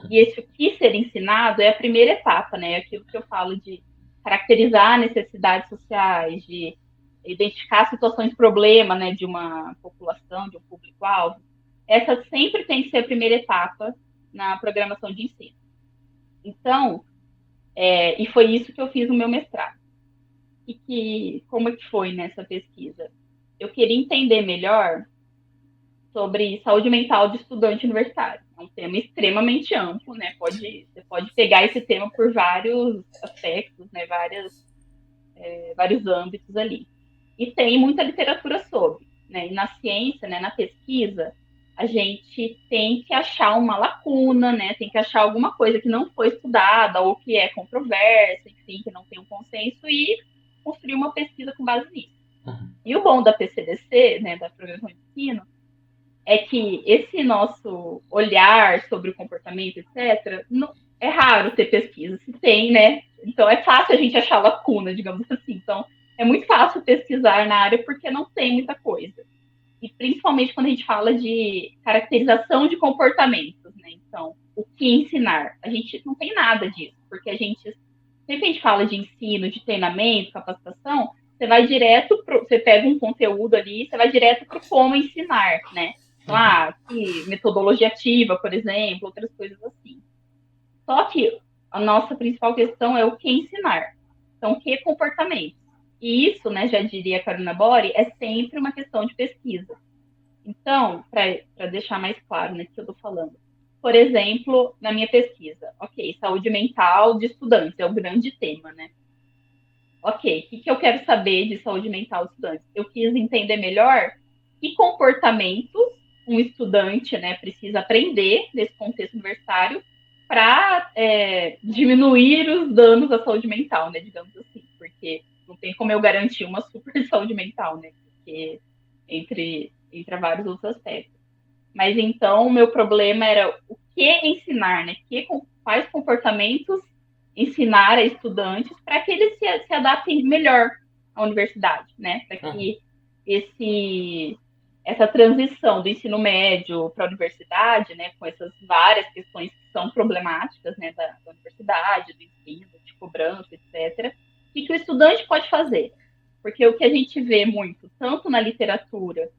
E esse o que ser ensinado é a primeira etapa, né? Aquilo que eu falo de caracterizar necessidades sociais, de identificar situações de problema, né, de uma população, de um público-alvo. Essa sempre tem que ser a primeira etapa na programação de ensino. Então, e foi isso que eu fiz no meu mestrado. Como é que foi nessa pesquisa? Eu queria entender melhor sobre saúde mental de estudante universitário. É um tema extremamente amplo, né? Você pode pegar esse tema por vários aspectos, né? Vários âmbitos ali. E tem muita literatura sobre, né? E na ciência, né? Na pesquisa, a gente tem que achar uma lacuna, né? Tem que achar alguma coisa que não foi estudada ou que é controversa, enfim, que não tem um consenso e construir uma pesquisa com base nisso. E o bom da PCDC, né? Da Programação de Ensino, é que esse nosso olhar sobre o comportamento, etc., não, é raro ter pesquisa. Se tem, né? Então é fácil a gente achar lacuna, digamos assim. Então é muito fácil pesquisar na área porque não tem muita coisa. E principalmente quando a gente fala de caracterização de comportamentos, né? Então, o que ensinar? A gente não tem nada disso, porque sempre a gente fala de ensino, de treinamento, capacitação, você pega um conteúdo ali, você vai direto para o como ensinar, né? Que metodologia ativa, por exemplo, outras coisas assim. Só que a nossa principal questão é o que ensinar. Então, que comportamento? E isso, né, já diria a Carolina Bori, é sempre uma questão de pesquisa. Então, para deixar mais claro, né, o que eu estou falando. Por exemplo, na minha pesquisa, ok, saúde mental de estudantes é o grande tema, né? Ok, o que eu quero saber de saúde mental de estudantes? Eu quis entender melhor que comportamentos um estudante, né, precisa aprender nesse contexto universitário para diminuir os danos à saúde mental, né, digamos assim, porque não tem como eu garantir uma super saúde mental, né, porque entre vários outros aspectos. Mas então o meu problema era o que ensinar, né, quais comportamentos ensinar a estudantes para que eles se adaptem melhor à universidade, né, para que essa transição do ensino médio para a universidade, né, com essas várias questões que são problemáticas, né, da universidade, do ensino, de cobrança, etc., o que o estudante pode fazer? Porque o que a gente vê muito, tanto na literatura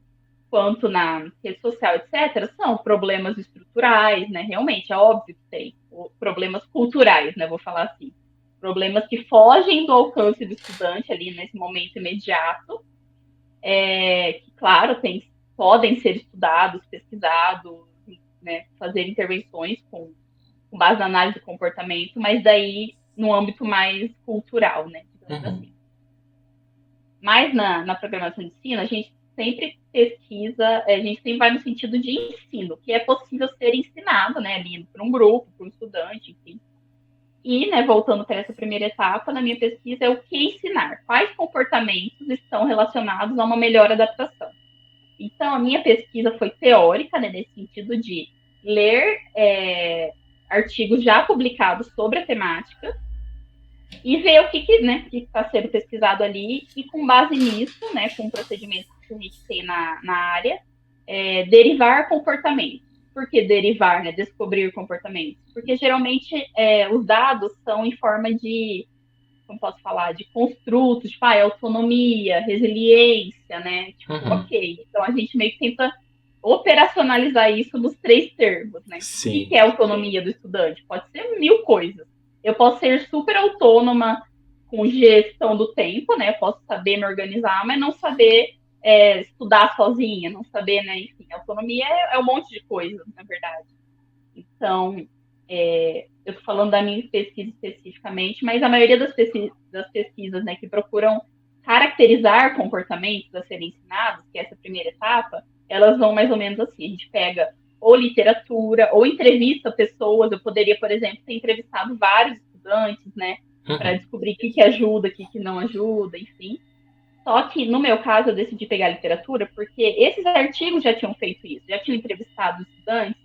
quanto na rede social, etc., são problemas estruturais, né? Realmente, é óbvio que tem problemas culturais, né? Vou falar assim. Problemas que fogem do alcance do estudante ali nesse momento imediato, que, claro, podem ser estudados, pesquisados, né? Fazer intervenções com base na análise do comportamento, mas daí no âmbito mais cultural, né? Digamos assim. Mas na programação de ensino, a gente sempre pesquisa, a gente sempre vai no sentido de ensino, que é possível ser ensinado, né, ali para um grupo, para um estudante, enfim. E, né, voltando para essa primeira etapa, na minha pesquisa, é o que ensinar, quais comportamentos estão relacionados a uma melhor adaptação. Então, a minha pesquisa foi teórica, né, nesse sentido de ler artigos já publicados sobre a temática, e ver o que né, está sendo pesquisado ali, e com base nisso, né, com o procedimento que a gente tem na área, derivar comportamentos. Por que derivar, né, descobrir comportamentos? Porque geralmente os dados são em forma de, como posso falar, de construtos, tipo, autonomia, resiliência, né? Tipo, ok. Então a gente meio que tenta operacionalizar isso nos 3 termos, né? Sim. O que é autonomia do estudante? Pode ser 1000 coisas. Eu posso ser super autônoma com gestão do tempo, né? Eu posso saber me organizar, mas não saber estudar sozinha, não saber, né? Enfim, autonomia é um monte de coisas, na verdade. Então, eu estou falando da minha pesquisa especificamente, mas a maioria das pesquisas, né, que procuram caracterizar comportamentos a serem ensinados, que é essa primeira etapa, elas vão mais ou menos assim. A gente pega ou literatura, ou entrevista pessoas. Eu poderia, por exemplo, ter entrevistado vários estudantes, né, para descobrir o que ajuda, o que não ajuda, enfim. Só que, no meu caso, eu decidi pegar literatura porque esses artigos já tinham feito isso, já tinham entrevistado estudantes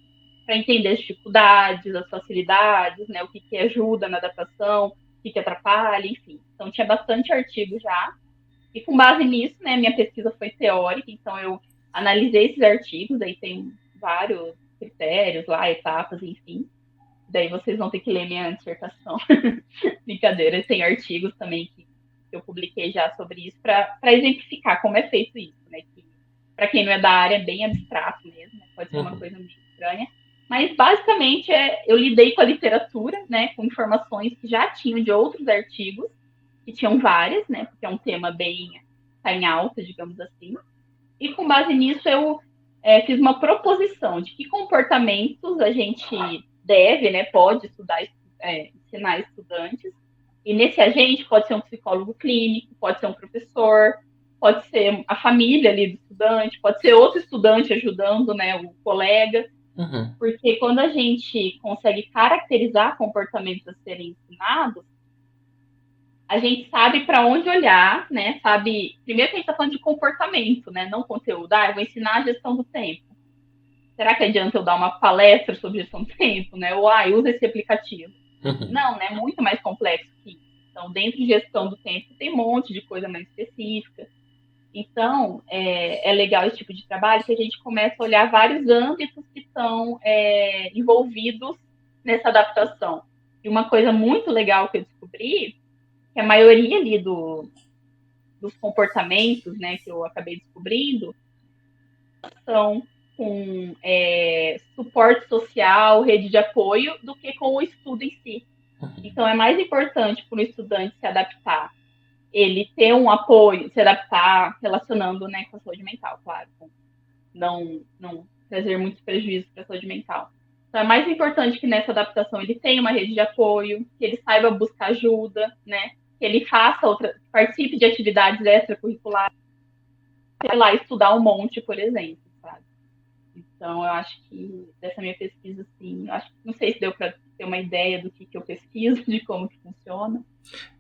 para entender as dificuldades, as facilidades, né, o que ajuda na adaptação, o que atrapalha, enfim. Então, tinha bastante artigo já. E com base nisso, né, minha pesquisa foi teórica, então eu analisei esses artigos, aí tem vários critérios lá, etapas, enfim. Daí vocês vão ter que ler minha dissertação. Brincadeira, tem artigos também que eu publiquei já sobre isso para exemplificar como é feito isso, né? Que para quem não é da área é bem abstrato mesmo, né? Pode ser uma coisa meio estranha. Mas basicamente eu lidei com a literatura, né? Com informações que já tinham de outros artigos, que tinham várias, né? Porque é um tema bem tá em alta, digamos assim. E com base nisso eu fiz uma proposição de que comportamentos a gente deve, né, pode estudar, ensinar estudantes. E nesse agente pode ser um psicólogo clínico, pode ser um professor, pode ser a família ali do estudante, pode ser outro estudante ajudando, né, o colega. Porque quando a gente consegue caracterizar comportamentos a serem ensinados, a gente sabe para onde olhar, né? Sabe, primeiro que a gente está falando de comportamento, né? Não conteúdo. Eu vou ensinar a gestão do tempo. Será que adianta eu dar uma palestra sobre gestão do tempo, né? Ou, usa esse aplicativo. Não, né? É muito mais complexo que isso. Então, dentro de gestão do tempo, tem um monte de coisa mais específica. Então, é legal esse tipo de trabalho que a gente começa a olhar vários âmbitos que estão envolvidos nessa adaptação. E uma coisa muito legal que eu descobri, que a maioria ali dos comportamentos, né, que eu acabei descobrindo, são com suporte social, rede de apoio, do que com o estudo em si. Então, é mais importante para o estudante se adaptar ele ter um apoio, se adaptar, relacionando, né, com a saúde mental, claro. Não trazer muitos prejuízos para a saúde mental. Então, é mais importante que nessa adaptação ele tenha uma rede de apoio, que ele saiba buscar ajuda, né? Que ele participe de atividades extracurriculares, sei lá, estudar um monte, por exemplo, sabe? Então, eu acho que dessa minha pesquisa, assim, não sei se deu para ter uma ideia do que eu pesquiso, de como que funciona.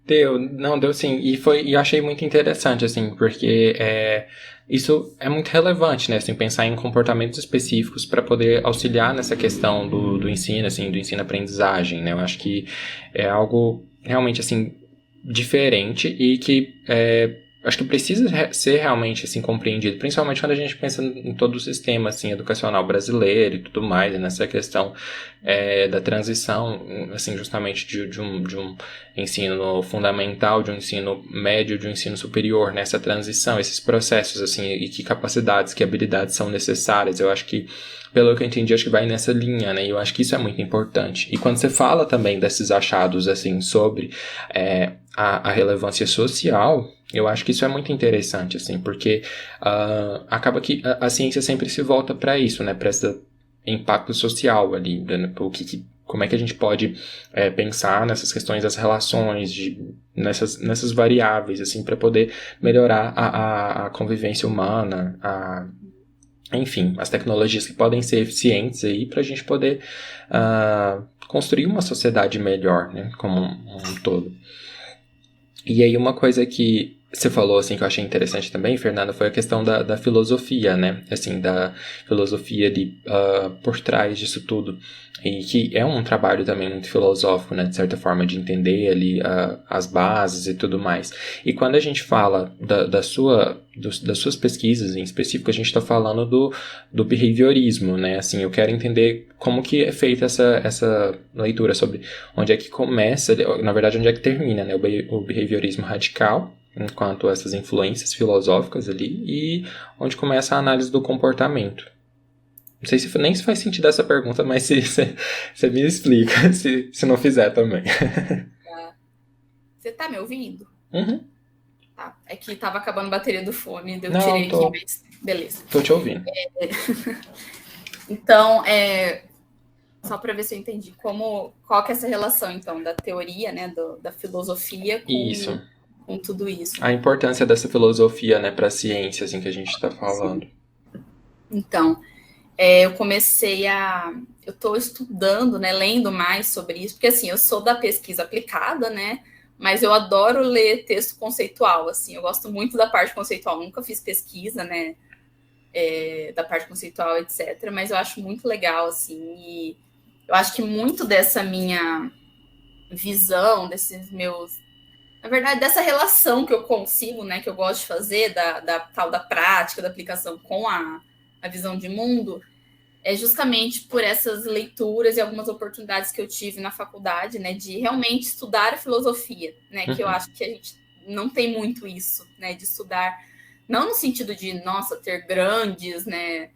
Deu sim, e eu achei muito interessante, assim, porque isso é muito relevante, né, assim, pensar em comportamentos específicos para poder auxiliar nessa questão do ensino, assim, do ensino-aprendizagem, né, eu acho que é algo realmente, assim, diferente e que acho que precisa ser realmente, assim, compreendido, principalmente quando a gente pensa em todo o sistema, assim, educacional brasileiro e tudo mais, e nessa questão da transição, assim, justamente de um ensino fundamental, de um ensino médio, de um ensino superior, nessa transição, esses processos, assim, e que capacidades, que habilidades são necessárias. Eu acho que, pelo que eu entendi, acho que vai nessa linha, né? E eu acho que isso é muito importante. E quando você fala também desses achados, assim, sobre a relevância social, eu acho que isso é muito interessante, assim, porque acaba que a ciência sempre se volta para isso, né? Para esse impacto social ali, né? Como é que a gente pode pensar nessas questões das relações, nessas variáveis, assim, para poder melhorar a convivência humana, enfim, as tecnologias que podem ser eficientes aí para a gente poder construir uma sociedade melhor, né, como um todo. E aí uma coisa que você falou, assim, que eu achei interessante também, Fernanda, foi a questão da filosofia, né? Assim, da filosofia por trás disso tudo. E que é um trabalho também muito filosófico, né? De certa forma, de entender ali as bases e tudo mais. E quando a gente fala das suas pesquisas em específico, a gente está falando do behaviorismo, né? Assim, eu quero entender como que é feita essa leitura sobre onde é que começa, na verdade, onde é que termina, né? O behaviorismo radical, enquanto essas influências filosóficas ali, e onde começa a análise do comportamento. Não sei nem se faz sentido essa pergunta, mas você me explica, se não fizer também. Você tá me ouvindo? Uhum. Tá. É que tava acabando a bateria do fone, eu Não, tirei aqui, mas beleza. Tô te ouvindo. Então, só para ver se eu entendi, qual que é essa relação, então, da teoria, né, da filosofia com tudo isso. A importância dessa filosofia, né, para a ciência, assim, que a gente está falando. Sim. Então, eu estou estudando, né, lendo mais sobre isso, porque, assim, eu sou da pesquisa aplicada, né, mas eu adoro ler texto conceitual, assim, eu gosto muito da parte conceitual, nunca fiz pesquisa, né, da parte conceitual, etc., mas eu acho muito legal, assim, e eu acho que muito dessa minha visão, desses meus... Na verdade, dessa relação que eu consigo, né, que eu gosto de fazer, da tal da prática, da aplicação com a visão de mundo, é justamente por essas leituras e algumas oportunidades que eu tive na faculdade, né, de realmente estudar a filosofia, né, que eu acho que a gente não tem muito isso, né, de estudar, não no sentido de, nossa, ter grandes, né,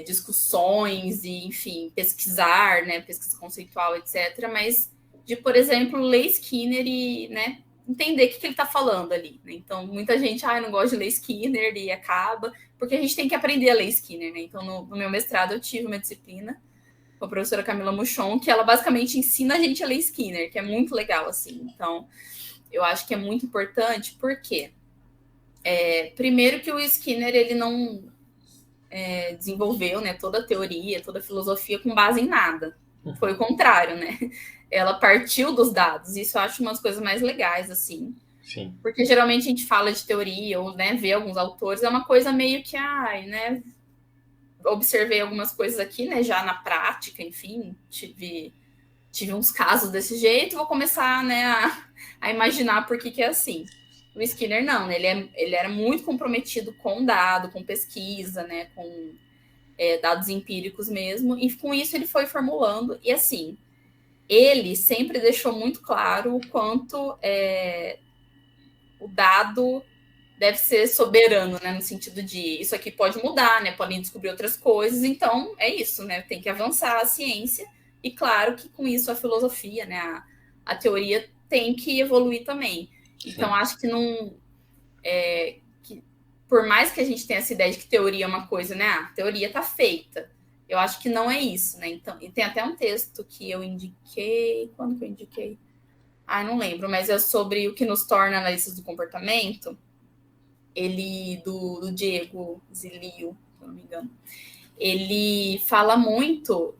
discussões e, enfim, pesquisar, né, pesquisa conceitual, etc., mas de, por exemplo, ler Skinner e, né, entender o que ele está falando ali. Né? Então, muita gente, não gosta de ler Skinner e acaba, porque a gente tem que aprender a ler Skinner. Né? Então, no meu mestrado, eu tive uma disciplina com a professora Camila Muchon, que ela basicamente ensina a gente a ler Skinner, que é muito legal, assim. Então, eu acho que é muito importante, porque primeiro que o Skinner, ele não desenvolveu, né, toda a teoria, toda a filosofia com base em nada. Foi o contrário, né? Ela partiu dos dados. Isso eu acho umas coisas mais legais, assim. Sim. Porque geralmente a gente fala de teoria ou, né, vê alguns autores, é uma coisa meio que, né, observei algumas coisas aqui, né, já na prática, enfim, tive uns casos desse jeito, vou começar, né, a imaginar por que é assim. O Skinner não, né, ele era muito comprometido com dado, com pesquisa, né, com dados empíricos mesmo, e com isso ele foi formulando, e assim, ele sempre deixou muito claro o quanto o dado deve ser soberano, né, no sentido de isso aqui pode mudar, né, podem descobrir outras coisas, então é isso, né, tem que avançar a ciência, e claro que com isso a filosofia, né, a teoria tem que evoluir também. Então, acho que não... que, por mais que a gente tenha essa ideia de que teoria é uma coisa, né? A teoria está feita. Eu acho que não é isso, né? Então, e tem até um texto que eu indiquei... Quando que eu indiquei? Não lembro, mas é sobre o que nos torna analistas do comportamento. Ele, do Diego Zilio, se eu não me engano. Ele fala muito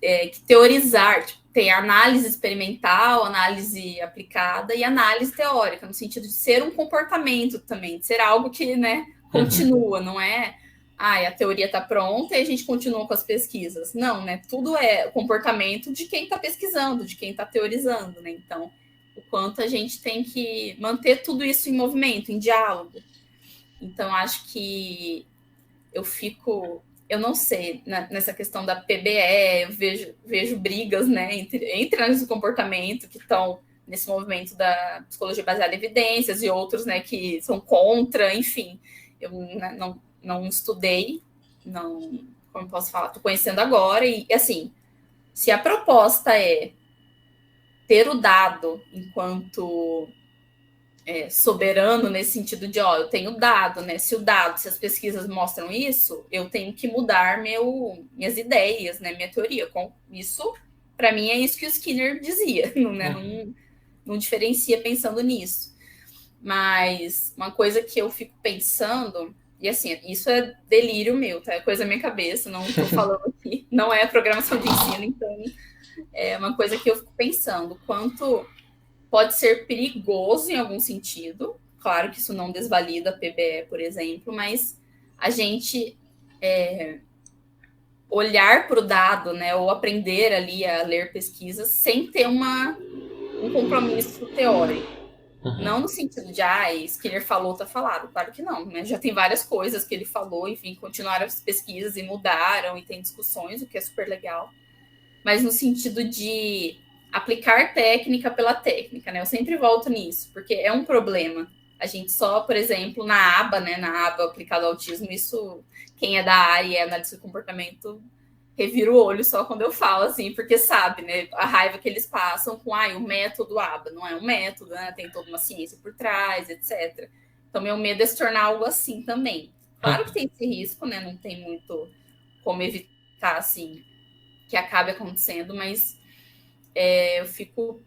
que teorizar, tipo, tem análise experimental, análise aplicada e análise teórica, no sentido de ser um comportamento também, de ser algo que, né, continua, não é a teoria está pronta e a gente continua com as pesquisas. Não, né? Tudo é o comportamento de quem está pesquisando, de quem está teorizando, né? Então, o quanto a gente tem que manter tudo isso em movimento, em diálogo. Então, acho que eu não sei, nessa questão da PBE, eu vejo brigas, né, entre análises do comportamento que estão nesse movimento da psicologia baseada em evidências e outros, né, que são contra, enfim. Eu não estudei, como eu posso falar, estou conhecendo agora e, assim, se a proposta é ter o dado enquanto soberano nesse sentido de, eu tenho dado, né? Se as pesquisas mostram isso, eu tenho que mudar minhas ideias, né? Minha teoria. Com isso, para mim, é isso que o Skinner dizia, né? Não diferencia pensando nisso. Mas uma coisa que eu fico pensando, e assim, isso é delírio meu, tá? É coisa da minha cabeça, não estou falando aqui, não é programação de ensino, então é uma coisa que eu fico pensando, quanto pode ser perigoso em algum sentido. Claro que isso não desvalida a PBE, por exemplo, mas a gente olhar para o dado, né, ou aprender ali a ler pesquisas sem ter um compromisso teórico. Não no sentido de, Skinner falou, tá falado. Claro que não, né? Já tem várias coisas que ele falou, enfim, continuaram as pesquisas e mudaram, e tem discussões, o que é super legal. Mas no sentido de aplicar técnica pela técnica, né? Eu sempre volto nisso, porque é um problema. A gente só, por exemplo, na aba aplicada ao autismo, isso, quem é da área e é analista do comportamento, revira o olho só quando eu falo, assim, porque sabe, né? A raiva que eles passam com, o método aba. Não é um método, né? Tem toda uma ciência por trás, etc. Então, meu medo é se tornar algo assim também. Claro que tem esse risco, né? Não tem muito como evitar, assim, que acabe acontecendo, mas eu fico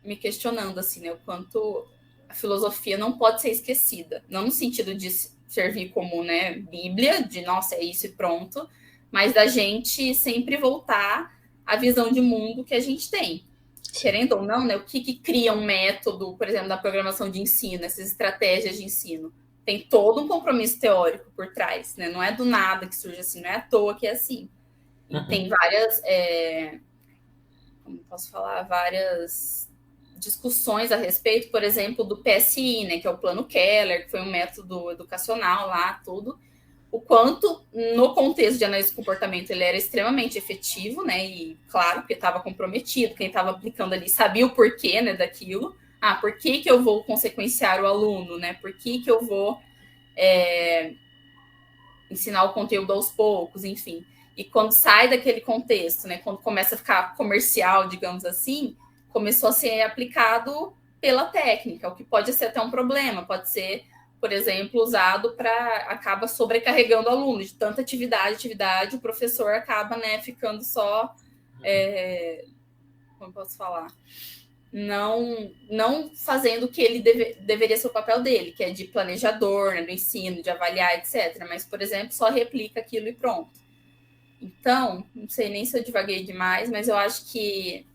me questionando, assim, né, o quanto a filosofia não pode ser esquecida. Não no sentido de servir como, né, Bíblia, de, nossa, é isso e pronto, mas da gente sempre voltar à visão de mundo que a gente tem. Sim. Querendo ou não, né, o que cria um método, por exemplo, da programação de ensino, essas estratégias de ensino? Tem todo um compromisso teórico por trás, né? Não é do nada que surge assim, não é à toa que é assim. E tem várias, como posso falar, várias discussões a respeito, por exemplo, do PSI, né, que é o Plano Keller, que foi um método educacional lá, tudo. O quanto, no contexto de análise de comportamento, ele era extremamente efetivo, né, e claro, porque estava comprometido, quem estava aplicando ali sabia o porquê, né, daquilo. Por que eu vou consequenciar o aluno, né, por que eu vou ensinar o conteúdo aos poucos, enfim. E quando sai daquele contexto, né, quando começa a ficar comercial, digamos assim, começou a ser aplicado pela técnica, o que pode ser até um problema, pode ser, por exemplo, usado acaba sobrecarregando o aluno de tanta atividade, o professor acaba, né, ficando só, como posso falar, não fazendo o que ele deveria ser o papel dele, que é de planejador, né, do ensino, de avaliar, etc. Mas, por exemplo, só replica aquilo e pronto. Então, não sei nem se eu divaguei demais, mas eu acho que,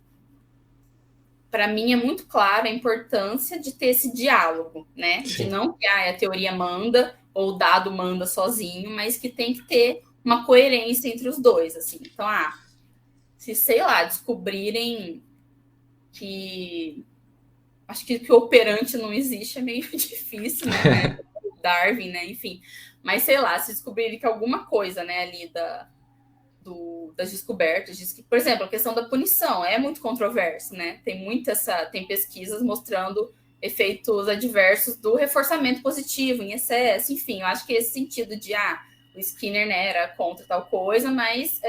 para mim, é muito claro a importância de ter esse diálogo, né? Sim. De não que a teoria manda ou o dado manda sozinho, mas que tem que ter uma coerência entre os dois, assim. Então, se, sei lá, descobrirem que acho que o operante não existe, é meio difícil, né? Darwin, né? Enfim. Mas, sei lá, se descobrirem que alguma coisa, né, ali das descobertas, diz que, por exemplo, a questão da punição é muito controverso, né? Tem pesquisas mostrando efeitos adversos do reforçamento positivo em excesso, enfim, eu acho que esse sentido de, o Skinner, né, era contra tal coisa, mas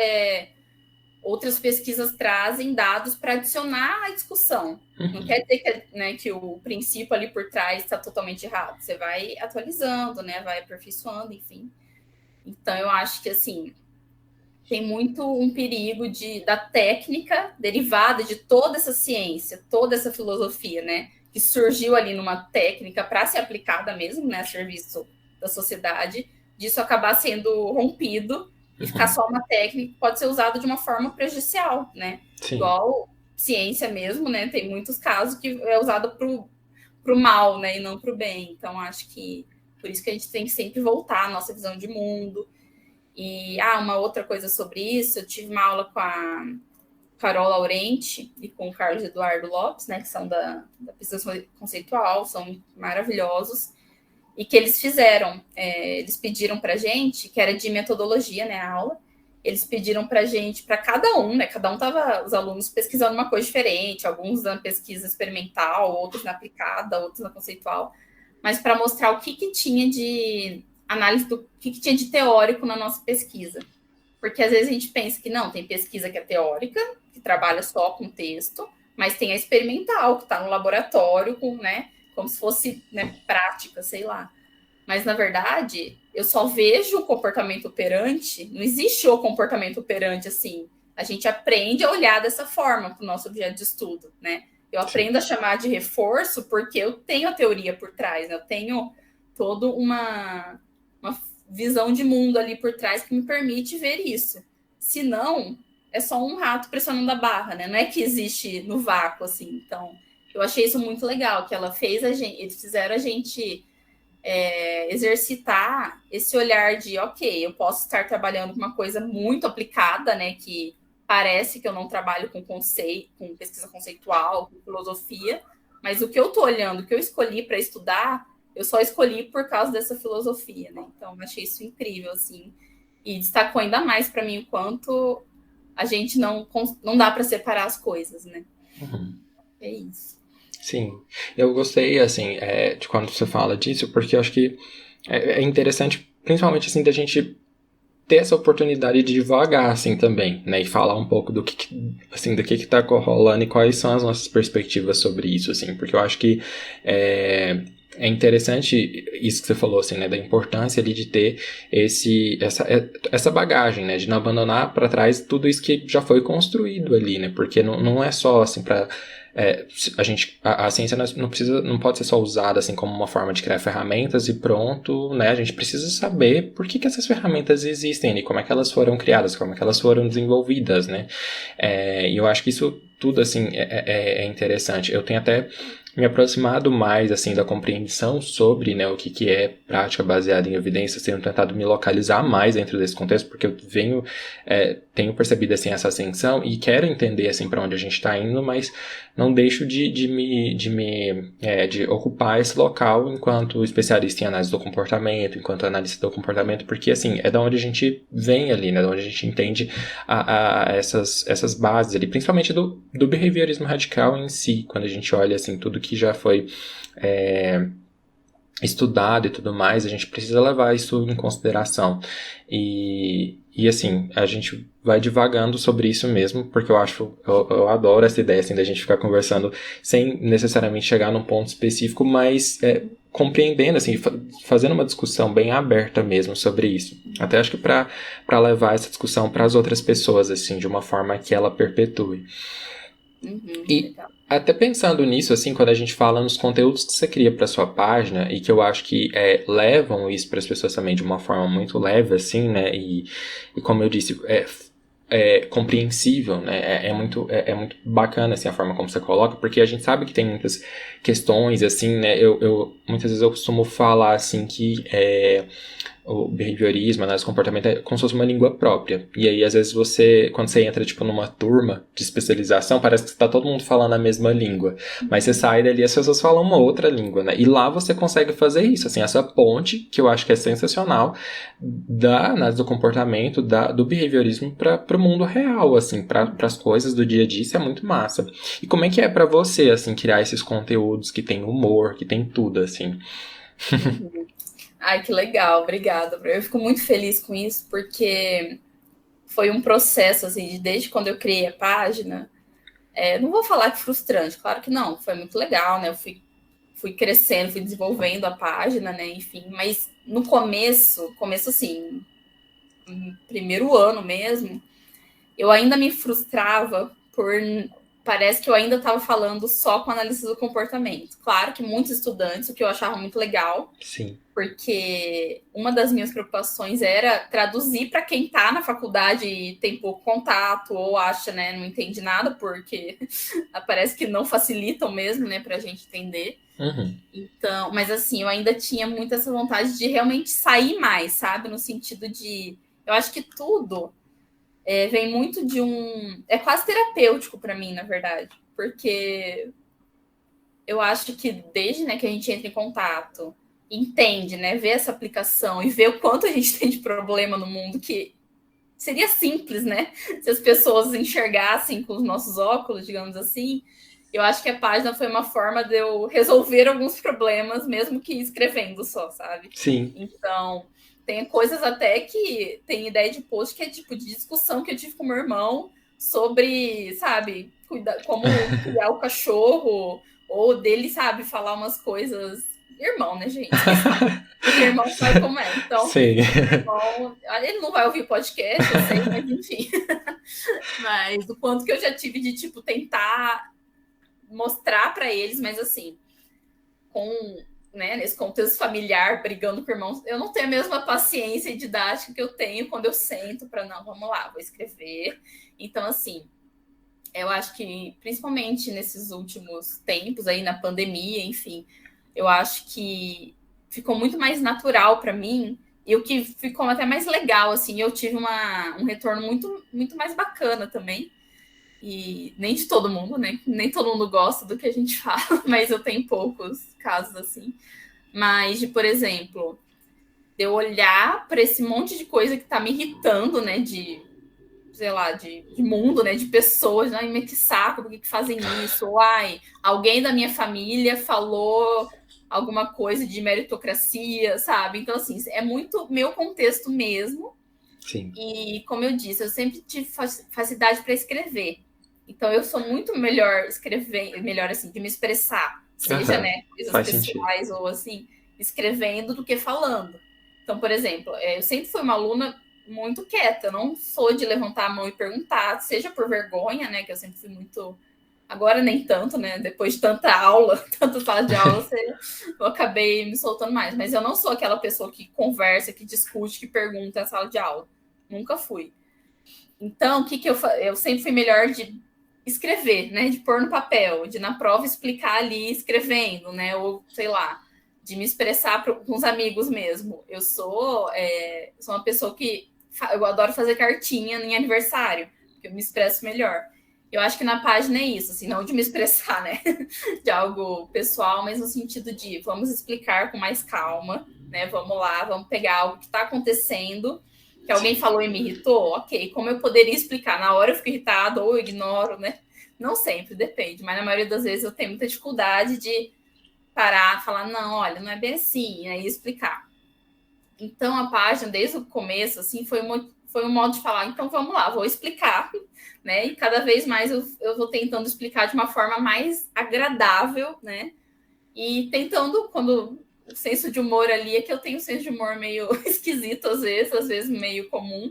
outras pesquisas trazem dados para adicionar à discussão. Não quer dizer que, né, que o princípio ali por trás está totalmente errado. Você vai atualizando, né, vai aperfeiçoando, enfim. Então, eu acho que, assim, tem muito um perigo da técnica derivada de toda essa ciência, toda essa filosofia, né, que surgiu ali numa técnica para ser aplicada mesmo, né, a serviço da sociedade, disso acabar sendo rompido e ficar só uma técnica que pode ser usada de uma forma prejudicial, né? Sim. Igual ciência mesmo, né? Tem muitos casos que é usada pro mal, né? E não pro bem. Então, acho que por isso que a gente tem que sempre voltar à nossa visão de mundo. E, uma outra coisa sobre isso, eu tive uma aula com a Carol Laurenti e com o Carlos Eduardo Lopes, né? Que são da pesquisa conceitual, são maravilhosos. E que eles fizeram, eles pediram para a gente, que era de metodologia, né, a aula, eles pediram para a gente, para cada um, né, cada um estava, os alunos pesquisando uma coisa diferente, alguns na pesquisa experimental, outros na aplicada, outros na conceitual, mas para mostrar o que tinha de análise, do que tinha de teórico na nossa pesquisa. Porque às vezes a gente pensa que não, tem pesquisa que é teórica, que trabalha só com texto, mas tem a experimental, que está no laboratório, com, né, como se fosse, né, prática, sei lá. Mas, na verdade, eu só vejo o comportamento operante, não existe o comportamento operante assim. A gente aprende a olhar dessa forma para o nosso objeto de estudo, né? Eu aprendo a chamar de reforço porque eu tenho a teoria por trás, né? Eu tenho toda uma visão de mundo ali por trás que me permite ver isso. Se não, é só um rato pressionando a barra, né? Não é que existe no vácuo, assim. Então, eu achei isso muito legal, que ela fez eles fizeram a gente exercitar esse olhar de, ok, eu posso estar trabalhando com uma coisa muito aplicada, né, que parece que eu não trabalho com conceito, com pesquisa conceitual, com filosofia, mas o que eu estou olhando, o que eu escolhi para estudar, eu só escolhi por causa dessa filosofia, né? Então, eu achei isso incrível, assim, e destacou ainda mais para mim o quanto a gente não dá para separar as coisas, né? É isso. Sim, eu gostei, assim, de quando você fala disso, porque eu acho que é interessante, principalmente, assim, da gente ter essa oportunidade de divagar, assim, também, né, e falar um pouco do que tá rolando e quais são as nossas perspectivas sobre isso, assim, porque eu acho que é interessante isso que você falou, assim, né, da importância ali de ter essa bagagem, né, de não abandonar para trás tudo isso que já foi construído ali, né, porque não é só, assim, para a ciência não pode ser só usada assim como uma forma de criar ferramentas e pronto, né? A gente precisa saber por que essas ferramentas existem e como é que elas foram criadas, como é que elas foram desenvolvidas, né? E eu acho que isso tudo assim é interessante. Eu tenho até me aproximado mais assim da compreensão sobre, né, o que é prática baseada em evidências, tenho tentado me localizar mais dentro desse contexto, porque eu tenho percebido assim essa ascensão e quero entender assim para onde a gente está indo, mas não deixo de ocupar esse local enquanto especialista em análise do comportamento, enquanto analista do comportamento, porque assim é da onde a gente vem ali, né, da onde a gente entende essas bases ali, principalmente do behaviorismo radical em si, quando a gente olha assim tudo que já foi estudado e tudo mais, a gente precisa levar isso em consideração. E assim, a gente vai divagando sobre isso mesmo, porque eu adoro essa ideia assim, da gente ficar conversando sem necessariamente chegar num ponto específico, mas compreendendo, assim, fazendo uma discussão bem aberta mesmo sobre isso. Até acho que para levar essa discussão para as outras pessoas, assim, de uma forma que ela perpetue. E até pensando nisso, assim, quando a gente fala nos conteúdos que você cria para sua página e que eu acho que levam isso para as pessoas também de uma forma muito leve, assim, né? E como eu disse, é compreensível, né? É muito bacana, assim, a forma como você coloca, porque a gente sabe que tem muitas questões, assim, né? Muitas vezes eu costumo falar, assim, que o behaviorismo, análise do comportamento é como se fosse uma língua própria. E aí, às vezes, quando você entra, tipo, numa turma de especialização, parece que está todo mundo falando a mesma língua. Mas você sai dali e as pessoas falam uma outra língua, né? E lá você consegue fazer isso, assim, essa ponte, que eu acho que é sensacional, da análise do comportamento, do behaviorismo para o mundo real, assim, para as coisas do dia a dia, isso é muito massa. E como é que é para você, assim, criar esses conteúdos que tem humor, que tem tudo, assim? Ai, que legal, obrigada. Eu fico muito feliz com isso, porque foi um processo, assim, desde quando eu criei a página. Não vou falar que frustrante, claro que não, foi muito legal, né? Eu fui crescendo, fui desenvolvendo a página, né? Enfim, mas no começo assim, no primeiro ano mesmo, eu ainda me frustrava parece que eu ainda estava falando só com analista do comportamento. Claro que muitos estudantes, o que eu achava muito legal. Sim. Porque uma das minhas preocupações era traduzir para quem está na faculdade e tem pouco contato ou acha, né, não entende nada, porque parece que não facilitam mesmo, né, para a gente entender. Uhum. Então, mas assim, eu ainda tinha muito essa vontade de realmente sair mais, sabe? No sentido de, eu acho que tudo vem muito de é quase terapêutico para mim, na verdade, porque eu acho que desde, né, que a gente entra em contato, entende, né, vê essa aplicação e vê o quanto a gente tem de problema no mundo, que seria simples, né, se as pessoas enxergassem com os nossos óculos, digamos assim. Eu acho que a página foi uma forma de eu resolver alguns problemas, mesmo que escrevendo só, sabe? Sim. Então, tem coisas até que tem ideia de post que é tipo de discussão que eu tive com meu irmão sobre, sabe, como criar o cachorro, ou dele, sabe, falar umas coisas. Irmão, né, gente? Porque irmão sabe como é. Então, Sim. irmão, ele não vai ouvir o podcast, eu sei, mas enfim. Mas o quanto que eu já tive de, tipo, tentar mostrar para eles, mas assim, nesse contexto familiar, brigando com irmãos, eu não tenho a mesma paciência e didática que eu tenho quando eu sento para, não, vamos lá, vou escrever. Então, assim, eu acho que, principalmente nesses últimos tempos, aí na pandemia, enfim, eu acho que ficou muito mais natural para mim, e o que ficou até mais legal, assim, eu tive um retorno muito, muito mais bacana também, e nem de todo mundo, né? Nem todo mundo gosta do que a gente fala, mas eu tenho poucos casos assim. Mas de, por exemplo, de eu olhar para esse monte de coisa que tá me irritando, né? De, sei lá, de mundo, né? De pessoas, ai, que saco, por que fazem isso? Ou, ai, alguém da minha família falou alguma coisa de meritocracia, sabe? Então, assim, é muito meu contexto mesmo. Sim. E, como eu disse, eu sempre tive facilidade para escrever. Então, eu sou muito melhor melhor assim, de me expressar, seja, né, coisas Faz pessoais sentido. ou assim, escrevendo do que falando. Então, por exemplo, eu sempre fui uma aluna muito quieta, eu não sou de levantar a mão e perguntar, seja por vergonha, né, que eu sempre fui muito. Agora nem tanto, né? Depois de tanta aula, tanta sala de aula, eu acabei me soltando mais. Mas eu não sou aquela pessoa que conversa, que discute, que pergunta na sala de aula. Nunca fui. Então, o que eu sempre fui melhor de escrever, né? De pôr no papel, de na prova explicar ali escrevendo, né? Ou, sei lá, de me expressar com os amigos mesmo. Eu sou uma pessoa que eu adoro fazer cartinha em aniversário, porque eu me expresso melhor. Eu acho que na página é isso, assim, não de me expressar, né? De algo pessoal, mas no sentido de vamos explicar com mais calma, né? Vamos lá, vamos pegar algo que está acontecendo, que alguém falou e me irritou, ok, como eu poderia explicar? Na hora eu fico irritado ou eu ignoro, né? Não sempre, depende, mas na maioria das vezes eu tenho muita dificuldade de parar, falar, não, olha, não é bem assim, aí explicar. Então a página, desde o começo, assim, foi um modo de falar, então vamos lá, vou explicar, né? E cada vez mais eu vou tentando explicar de uma forma mais agradável, né? E tentando, quando o senso de humor ali é que eu tenho um senso de humor meio esquisito às vezes meio comum,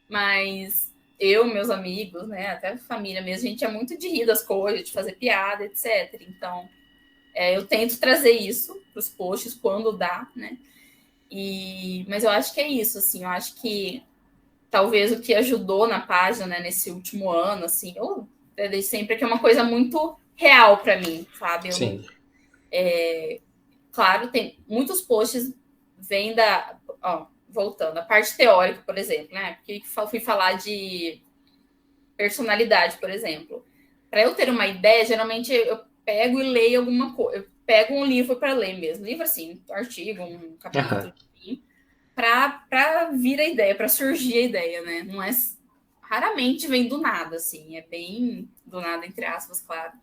mas eu, meus amigos, né, até a família mesmo, a gente é muito de rir das coisas, de fazer piada, etc. Então, eu tento trazer isso para os posts quando dá, né? Mas eu acho que é isso, assim, eu acho que talvez o que ajudou na página, né, nesse último ano, assim, ou desde sempre, é que é uma coisa muito real para mim, sabe? Sim. Claro, tem muitos posts vêm da. Ó, voltando, a parte teórica, por exemplo, né? Porque fui falar de personalidade, por exemplo. Para eu ter uma ideia, geralmente eu pego e leio alguma coisa. Eu pego um livro para ler mesmo. Livro assim, um artigo, um capítulo, enfim, para vir a ideia, para surgir a ideia, né? Não é. Raramente vem do nada, assim. É bem do nada, entre aspas, claro.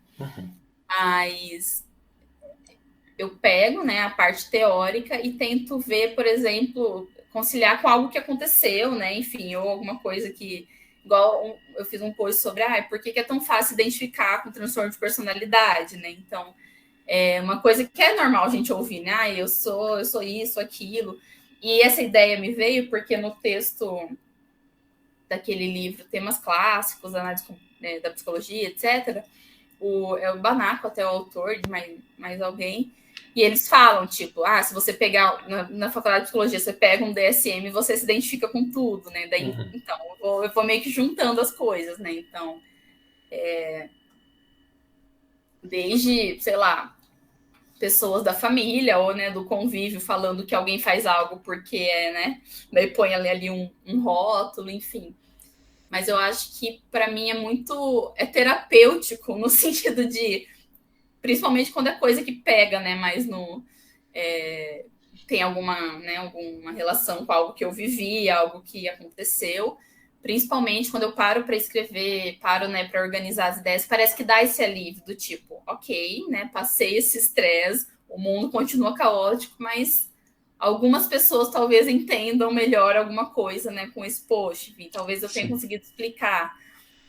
Mas eu pego, né, a parte teórica e tento ver, por exemplo, conciliar com algo que aconteceu, né? Enfim, ou alguma coisa que... Igual eu fiz um post sobre por que é tão fácil identificar com transtorno de personalidade, né? Então, é uma coisa que é normal a gente ouvir, né? Eu sou isso, aquilo. E essa ideia me veio porque no texto daquele livro Temas Clássicos, Análise da Psicologia, etc., é o Banaco, até o autor, de mais alguém, e eles falam, tipo, se você pegar na faculdade de psicologia, você pega um DSM, você se identifica com tudo, né? Daí, então, eu vou meio que juntando as coisas, né? Então, desde, sei lá, pessoas da família ou, né, do convívio falando que alguém faz algo porque né? Daí põe ali um rótulo, enfim. Mas eu acho que, para mim, é terapêutico, no sentido de... Principalmente quando é coisa que pega, né? Mas tem alguma relação com algo que eu vivi, algo que aconteceu. Principalmente quando eu paro para escrever, né, para organizar as ideias, parece que dá esse alívio do tipo, ok, né? Passei esse estresse, o mundo continua caótico, mas algumas pessoas talvez entendam melhor alguma coisa, né, com esse post. Enfim, talvez eu tenha conseguido explicar.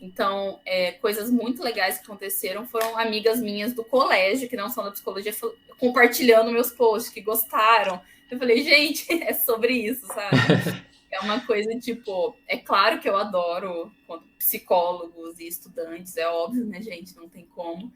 Então, coisas muito legais que aconteceram foram amigas minhas do colégio, que não são da psicologia, compartilhando meus posts, que gostaram. Eu falei, gente, é sobre isso, sabe? É uma coisa, tipo... É claro que eu adoro psicólogos e estudantes, é óbvio, né, gente? Não tem como.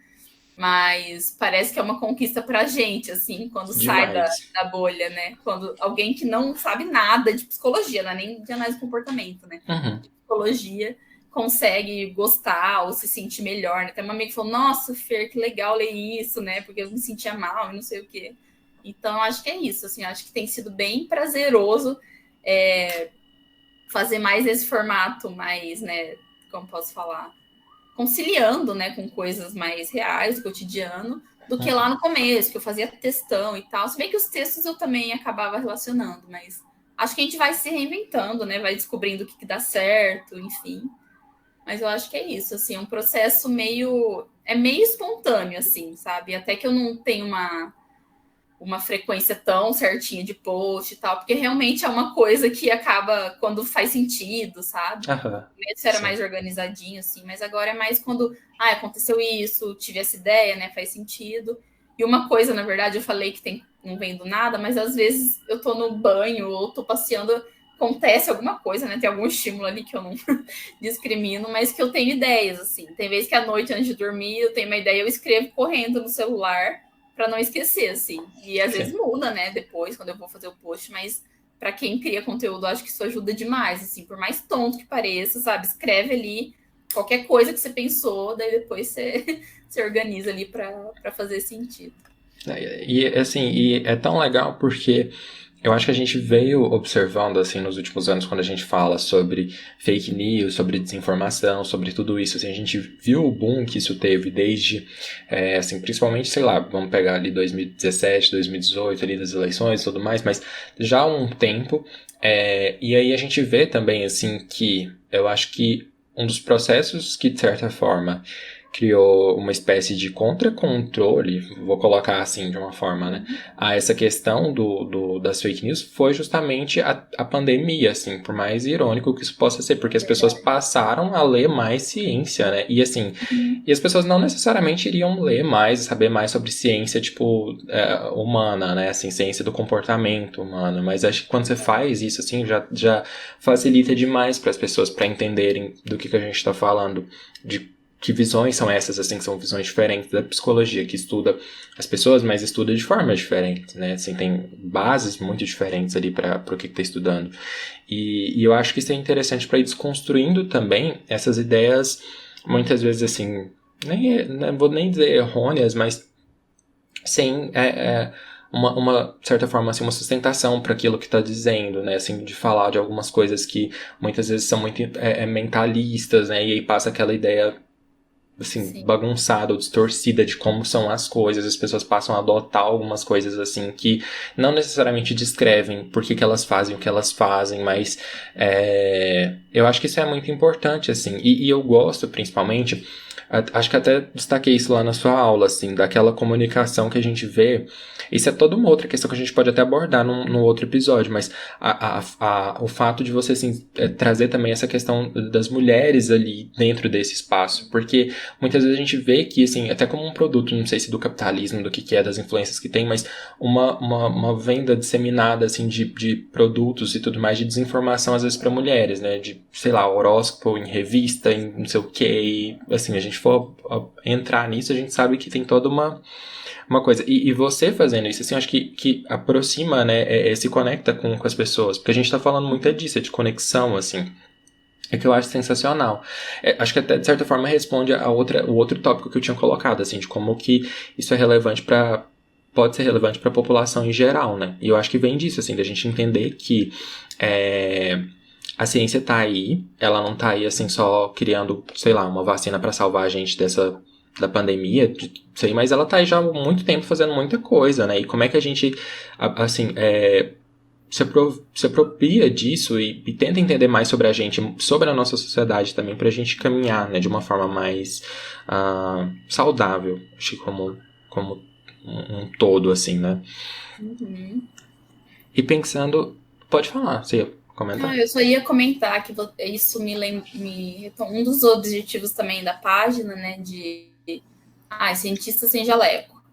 Mas parece que é uma conquista pra gente, assim, quando sai da bolha, né? Quando alguém que não sabe nada de psicologia, não é nem de análise de comportamento, né? De psicologia... consegue gostar ou se sentir melhor, né? Tem uma amiga que falou, nossa, Fer, que legal ler isso, né? Porque eu me sentia mal e não sei o quê. Então, acho que é isso, assim, acho que tem sido bem prazeroso fazer mais esse formato, mais, né, como posso falar, conciliando, né, com coisas mais reais, do cotidiano, do que lá no começo, que eu fazia textão e tal. Se bem que os textos eu também acabava relacionando, mas acho que a gente vai se reinventando, né? Vai descobrindo o que dá certo, enfim. Mas eu acho que é isso, assim, um processo meio espontâneo, assim, sabe? Até que eu não tenho uma frequência tão certinha de post e tal, porque realmente é uma coisa que acaba quando faz sentido, sabe? Isso era mais organizadinho, assim, mas agora é mais quando, aconteceu isso, tive essa ideia, né? Faz sentido. E uma coisa, na verdade, eu falei que não vem do nada, mas às vezes eu tô no banho ou tô passeando, acontece alguma coisa, né? Tem algum estímulo ali que eu não discrimino, mas que eu tenho ideias, assim. Tem vezes que à noite, antes de dormir, eu tenho uma ideia, eu escrevo correndo no celular para não esquecer, assim. E às vezes muda, né? Depois, quando eu vou fazer o post, mas para quem cria conteúdo, eu acho que isso ajuda demais, assim. Por mais tonto que pareça, sabe? Escreve ali qualquer coisa que você pensou, daí depois você organiza ali para fazer sentido. E é tão legal porque eu acho que a gente veio observando, assim, nos últimos anos, quando a gente fala sobre fake news, sobre desinformação, sobre tudo isso, assim, a gente viu o boom que isso teve desde, assim, principalmente, sei lá, vamos pegar ali 2017, 2018, ali das eleições e tudo mais, mas já há um tempo, e aí a gente vê também, assim, que eu acho que um dos processos que, de certa forma, criou uma espécie de contra-controle, vou colocar assim de uma forma, né, a essa questão das fake news foi justamente a pandemia, assim, por mais irônico que isso possa ser, porque as pessoas passaram a ler mais ciência, né, e assim, e as pessoas não necessariamente iriam ler mais, saber mais sobre ciência, tipo, humana, né, assim, ciência do comportamento humano, mas acho que quando você faz isso, assim, já facilita demais para as pessoas, para entenderem do que a gente está falando, de que visões são essas, assim, que são visões diferentes da psicologia, que estuda as pessoas, mas estuda de formas diferentes, né, assim, tem bases muito diferentes ali para o que está estudando. E eu acho que isso é interessante para ir desconstruindo também essas ideias, muitas vezes, assim, não vou nem dizer errôneas, mas sem uma certa forma, assim, uma sustentação para aquilo que está dizendo, né, assim, de falar de algumas coisas que muitas vezes são muito mentalistas, né, e aí passa aquela ideia assim, bagunçada ou distorcida de como são as coisas, as pessoas passam a adotar algumas coisas assim que não necessariamente descrevem por que elas fazem o que elas fazem, mas eu acho que isso é muito importante, assim, e eu gosto principalmente Acho que até destaquei isso lá na sua aula, assim, daquela comunicação que a gente vê. Isso é toda uma outra questão que a gente pode até abordar no outro episódio, mas o fato de você, assim, trazer também essa questão das mulheres ali dentro desse espaço, porque muitas vezes a gente vê que, assim, até como um produto, não sei se do capitalismo, do que é, das influências que tem, mas uma venda disseminada, assim, de produtos e tudo mais, de desinformação, às vezes, para mulheres, né, de, sei lá, horóscopo em revista, em não sei o que, assim, a gente for entrar nisso, a gente sabe que tem toda uma coisa. E você fazendo isso, assim, eu acho que aproxima, né, se conecta com as pessoas, porque a gente tá falando muito disso, de conexão, assim. É que eu acho sensacional. Acho que até, de certa forma, responde o outro tópico que eu tinha colocado, assim, de como que isso é relevante pode ser relevante para a população em geral, né? E eu acho que vem disso, assim, da gente entender que a ciência tá aí, ela não tá aí, assim, só criando, sei lá, uma vacina para salvar a gente da pandemia, sei, mas ela tá aí já há muito tempo fazendo muita coisa, né? E como é que a gente, assim, se apropria disso e tenta entender mais sobre a gente, sobre a nossa sociedade também, pra gente caminhar, né, de uma forma mais saudável, acho que como um todo, assim, né? Uhum. E pensando... Pode falar, você ia comentar? Não, eu só ia comentar que isso um dos objetivos também da página, né, de cientista sem jaleco.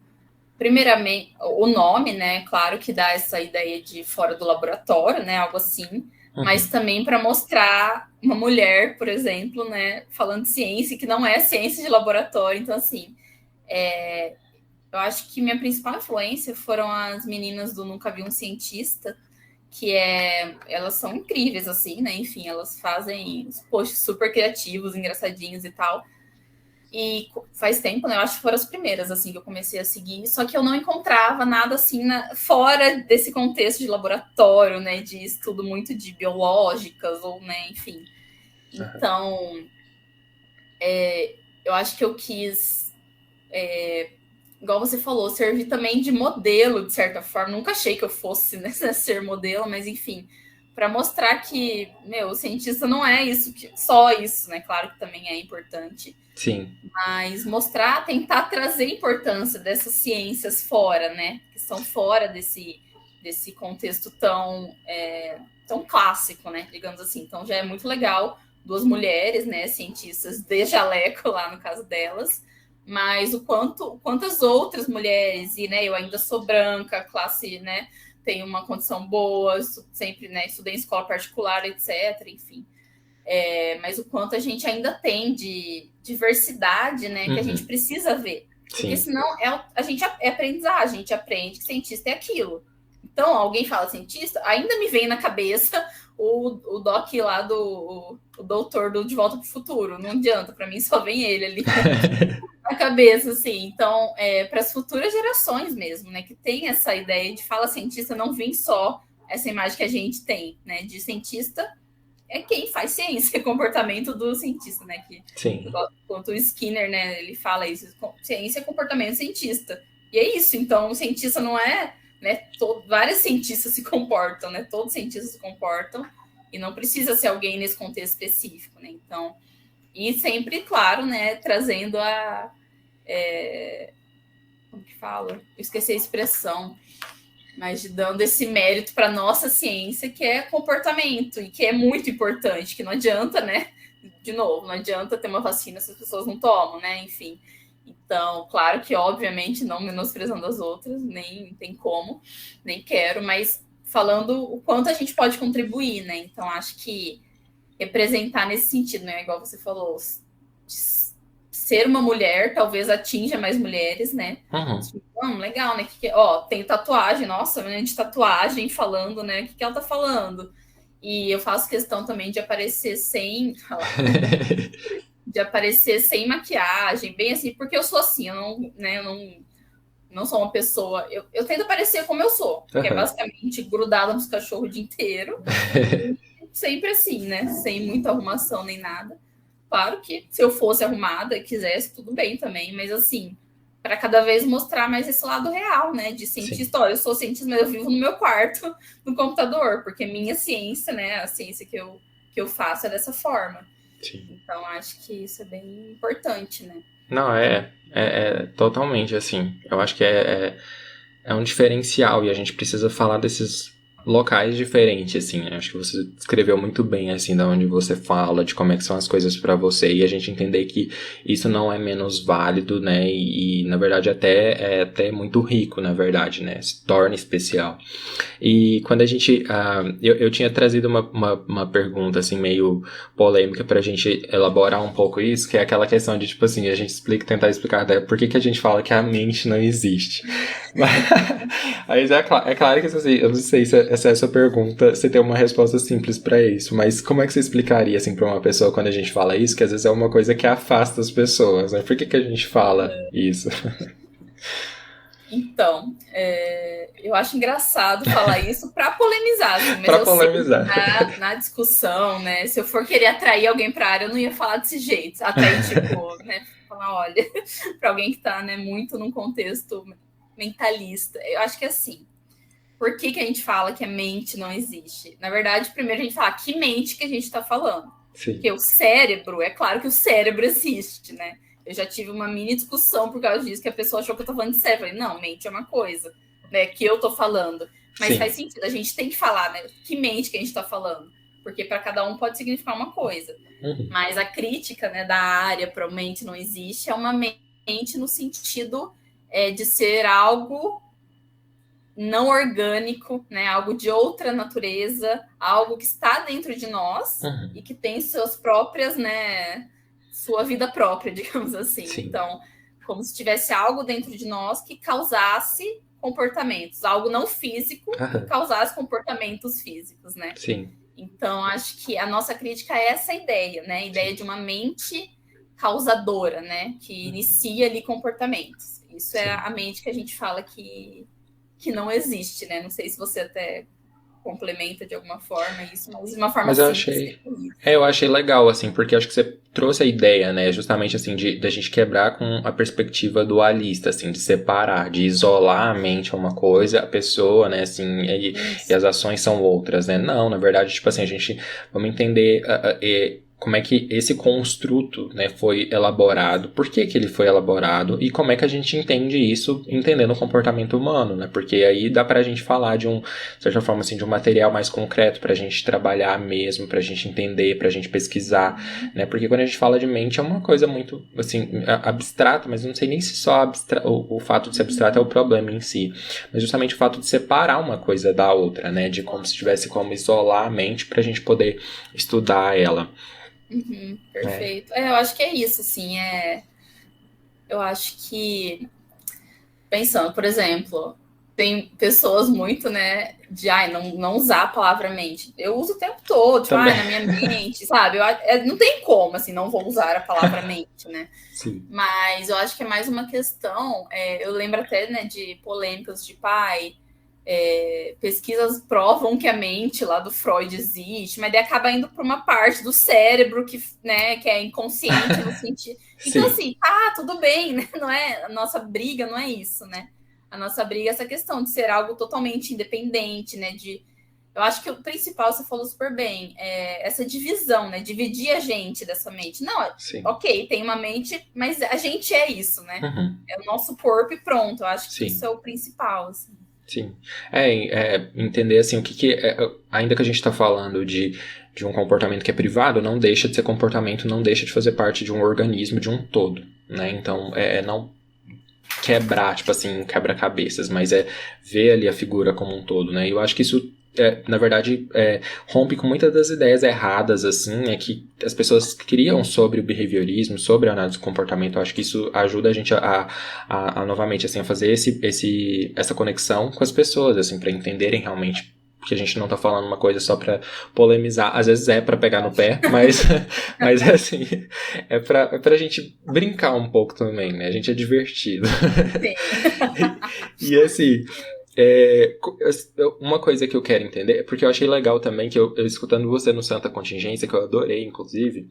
Primeiramente, o nome, né, claro que dá essa ideia de fora do laboratório, né, algo assim, mas também para mostrar uma mulher, por exemplo, né, falando de ciência, que não é ciência de laboratório. Então, assim, eu acho que minha principal influência foram as meninas do Nunca Vi um Cientista, que elas são incríveis, assim, né, enfim, elas fazem os posts super criativos, engraçadinhos e tal. E faz tempo, né? Eu acho que foram as primeiras, assim, que eu comecei a seguir. Só que eu não encontrava nada, assim, fora desse contexto de laboratório, né? De estudo muito de biológicas, ou, né? Enfim. Então, eu acho que eu quis, igual você falou, servir também de modelo, de certa forma. Nunca achei que eu fosse, né, ser modelo, mas, enfim, para mostrar que, o cientista não é isso, só isso, né? Claro que também é importante. Sim. Mas tentar trazer a importância dessas ciências fora, né? Que são fora desse contexto tão clássico, né? Digamos assim. Então já é muito legal, 2 mulheres, né? Cientistas de jaleco lá no caso delas, mas quantas outras mulheres, e, né? Eu ainda sou branca, classe, né? Tenho uma condição boa, sempre, né? Estudei em escola particular, etc. Enfim. Mas o quanto a gente ainda tem de diversidade, né, que a gente precisa ver. Porque senão a gente aprendizagem, a gente aprende que cientista é aquilo. Então, alguém fala cientista, ainda me vem na cabeça o doc lá o doutor do De Volta para o Futuro. Não adianta, para mim só vem ele ali na cabeça, assim. Então, para as futuras gerações mesmo, né, que tem essa ideia de fala cientista, não vem só essa imagem que a gente tem, né, de cientista é quem faz ciência, comportamento do cientista, né? Quanto o Skinner, né? Ele fala isso, ciência é comportamento cientista. E é isso, então o cientista não é, né? Vários cientistas se comportam, né? Todos os cientistas se comportam e não precisa ser alguém nesse contexto específico, né? Então, e sempre, claro, né? Trazendo como que fala? Eu esqueci a expressão, mas dando esse mérito para nossa ciência, que é comportamento, e que é muito importante, que não adianta, né? De novo, não adianta ter uma vacina se as pessoas não tomam, né? Enfim. Então, claro que, obviamente, não menosprezando as outras, nem tem como, nem quero, mas falando o quanto a gente pode contribuir, né? Então, acho que representar nesse sentido, né? Igual você falou, ser uma mulher talvez atinja mais mulheres, né? Legal, né? Tem tatuagem, nossa, menina de tatuagem falando, né? O que ela tá falando? E eu faço questão também de aparecer sem maquiagem, bem assim, porque eu sou assim, eu não sou uma pessoa. Eu tento aparecer como eu sou, que é basicamente grudada nos cachorros o dia inteiro. Sempre assim, né? Sem muita arrumação nem nada. Claro que se eu fosse arrumada e quisesse, tudo bem também, mas assim, para cada vez mostrar mais esse lado real, né? De cientista. Olha, eu sou cientista, mas eu vivo no meu quarto, no computador, porque minha ciência, né? A ciência que eu faço é dessa forma. Sim. Então, acho que isso é bem importante, né? Não, é totalmente assim. Eu acho que é um diferencial e a gente precisa falar desses locais diferentes, assim. Acho que você descreveu muito bem, assim, da onde você fala, de como é que são as coisas pra você e a gente entender que isso não é menos válido, né? E na verdade, é até muito rico, na verdade, né? Se torna especial. E quando a gente. Eu tinha trazido uma pergunta, assim, meio polêmica pra gente elaborar um pouco isso, que é aquela questão de, tipo assim, a gente tentar explicar até por que a gente fala que a mente não existe. Mas é claro que, assim, eu não sei se essa é a sua pergunta, você tem uma resposta simples pra isso, mas como é que você explicaria, assim, pra uma pessoa quando a gente fala isso, que às vezes é uma coisa que afasta as pessoas, né? Por que a gente fala isso? Então, eu acho engraçado falar isso para polemizar, assim, mas Pra eu sei polemizar. que na discussão, né, se eu for querer atrair alguém para a área, eu não ia falar desse jeito. Atrair, tipo, né, falar, olha, para alguém que está, né, muito num contexto mentalista. Eu acho que assim, por que a gente fala que a mente não existe? Na verdade, primeiro a gente fala que mente que a gente está falando. Sim. Porque o cérebro, é claro que o cérebro existe, né? Eu já tive uma mini discussão por causa disso, que a pessoa achou que eu tô falando de cérebro. Eu falei, não, mente é uma coisa, né, que eu tô falando. Mas Sim. faz sentido, a gente tem que falar, né? Que mente que a gente tá falando. Porque para cada um pode significar uma coisa. Uhum. Mas a crítica, né, da área para mente não existe é uma mente no sentido de ser algo não orgânico, né? Algo de outra natureza, algo que está dentro de nós e que tem suas próprias, né? Sua vida própria, digamos assim. Sim. Então, como se tivesse algo dentro de nós que causasse comportamentos, algo não físico que causasse comportamentos físicos, né? Sim. Então, acho que a nossa crítica é essa ideia, né? A ideia de uma mente causadora, né? Que inicia ali comportamentos. Isso é a mente que a gente fala que não existe, né? Não sei se você até complementa de alguma forma isso, mas de uma forma simples. Eu achei legal, assim, porque acho que você trouxe a ideia, né, justamente, assim, da gente quebrar com a perspectiva dualista, assim, de separar, de isolar a mente a uma coisa, a pessoa, né, assim, e as ações são outras, né? Não, na verdade, tipo assim, vamos entender como é que esse construto, né, foi elaborado, por que ele foi elaborado e como é que a gente entende isso entendendo o comportamento humano, né? Porque aí dá pra gente falar de de certa forma, assim, de um material mais concreto pra gente trabalhar mesmo, pra gente entender, pra gente pesquisar, né? Porque quando a gente fala de mente é uma coisa muito, assim, abstrata, mas não sei nem se só o fato de ser abstrato é o problema em si, mas justamente o fato de separar uma coisa da outra, né? De como se tivesse como isolar a mente pra gente poder estudar ela. Perfeito. Eu acho que é isso, assim, eu acho que, pensando, por exemplo, tem pessoas muito, né, de não usar a palavra mente. Eu uso o tempo todo, tipo, na minha mente, sabe? Não tem como, assim, não vou usar a palavra mente, né? Sim. Mas eu acho que é mais uma questão, eu lembro até, né, de polêmicas de pai. Pesquisas provam que a mente lá do Freud existe, mas daí acaba indo para uma parte do cérebro que, né, que é inconsciente no sentido. Então, assim, tudo bem, né? Não é, a nossa briga não é isso, né? A nossa briga é essa questão de ser algo totalmente independente, né? Eu acho que o principal, você falou super bem, é essa divisão, né? Dividir a gente dessa mente. Não, ok, tem uma mente, mas a gente é isso, né? É o nosso corpo e pronto. Eu acho que isso é o principal, assim. Sim. Entender assim o que ainda que a gente está falando de um comportamento que é privado, não deixa de ser comportamento, não deixa de fazer parte de um organismo, de um todo, né? Então, não quebrar, tipo assim, quebra-cabeças, mas ver ali a figura como um todo, né? E eu acho que isso na verdade, rompe com muitas das ideias erradas, assim, que as pessoas criam sobre o behaviorismo, sobre a análise do comportamento. Eu acho que isso ajuda a gente a novamente, assim, a fazer essa conexão com as pessoas, assim, para entenderem realmente que a gente não tá falando uma coisa só pra polemizar, às vezes pra pegar no pé, mas é assim, pra gente brincar um pouco também, né? A gente é divertido. E assim, uma coisa que eu quero entender, porque eu achei legal também, que eu escutando você no Santa Contingência, que eu adorei, inclusive,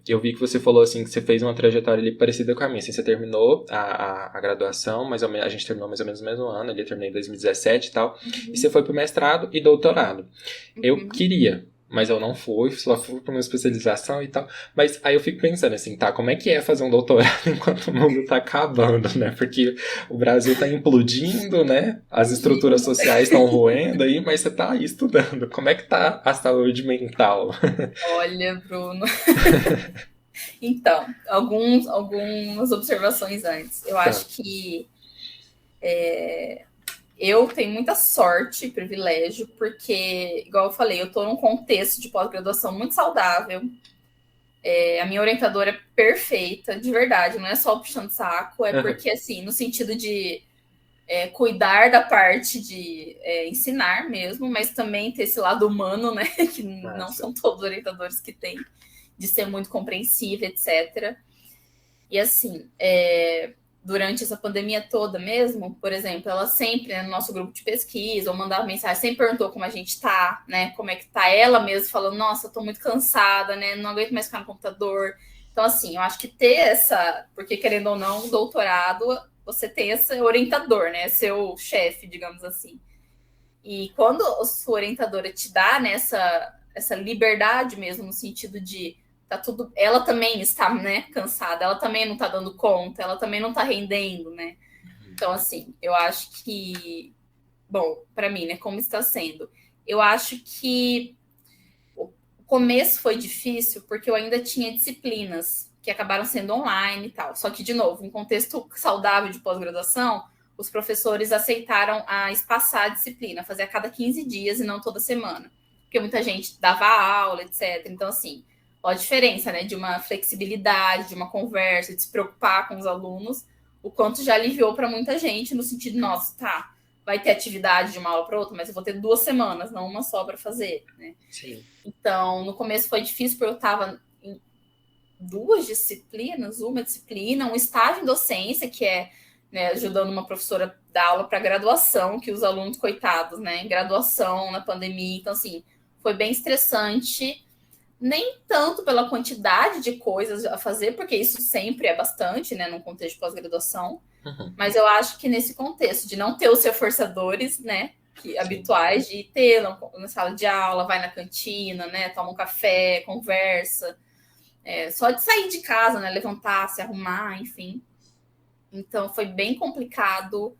eu vi que você falou assim, que você fez uma trajetória ali parecida com a minha, assim, você terminou a graduação, a gente terminou mais ou menos no mesmo ano, ali eu terminei em 2017 e tal, e você foi pro mestrado e doutorado. Eu queria mas eu não fui, só fui para uma especialização e tal. Mas aí eu fico pensando assim, tá, como é que é fazer um doutorado enquanto o mundo tá acabando, né? Porque o Brasil tá implodindo, né? As estruturas sociais estão roendo aí, mas você tá aí estudando. Como é que tá a saúde mental? Olha, Bruno. Então, algumas observações antes. Eu Tá. acho que eu tenho muita sorte, privilégio, porque, igual eu falei, eu estou num contexto de pós-graduação muito saudável. A minha orientadora é perfeita, de verdade, não é só puxando saco, é porque, assim, no sentido de cuidar da parte de ensinar mesmo, mas também ter esse lado humano, né? Que não são todos os orientadores que têm, de ser muito compreensiva, etc. E assim, durante essa pandemia toda mesmo, por exemplo, ela sempre, né, no nosso grupo de pesquisa, ou mandava mensagem, sempre perguntou como a gente tá, né? Como é que tá ela mesma, falando, nossa, tô muito cansada, né? Não aguento mais ficar no computador. Então, assim, eu acho que ter essa, porque querendo ou não, doutorado, você tem esse orientador, né? Seu chefe, digamos assim. E quando a sua orientadora te dá, né, essa liberdade mesmo, no sentido de tá tudo. Ela também está, né, cansada, ela também não tá dando conta, ela também não tá rendendo, né? Então, assim, eu acho que. Bom, para mim, né, como está sendo? Eu acho que o começo foi difícil porque eu ainda tinha disciplinas que acabaram sendo online e tal. Só que, de novo, em contexto saudável de pós-graduação, os professores aceitaram a espaçar a disciplina, fazer a cada 15 dias e não toda semana. Porque muita gente dava aula, etc. Então, assim, olha a diferença, né, de uma flexibilidade, de uma conversa, de se preocupar com os alunos, o quanto já aliviou para muita gente, no sentido, nossa, tá, vai ter atividade de uma aula para outra, mas eu vou ter 2 semanas, não uma só para fazer, né? Sim. Então, no começo foi difícil, porque eu estava em 2 disciplinas, uma disciplina, um estágio em docência, que é, né, ajudando uma professora a dar aula para graduação, que os alunos, coitados, né, em graduação, na pandemia. Então, assim, foi bem estressante, nem tanto pela quantidade de coisas a fazer, porque isso sempre é bastante, né, num contexto de pós-graduação, mas eu acho que nesse contexto de não ter os reforçadores, né, habituais, de ter na sala de aula, vai na cantina, né, toma um café, conversa, só de sair de casa, né, levantar, se arrumar, enfim. Então foi bem complicado.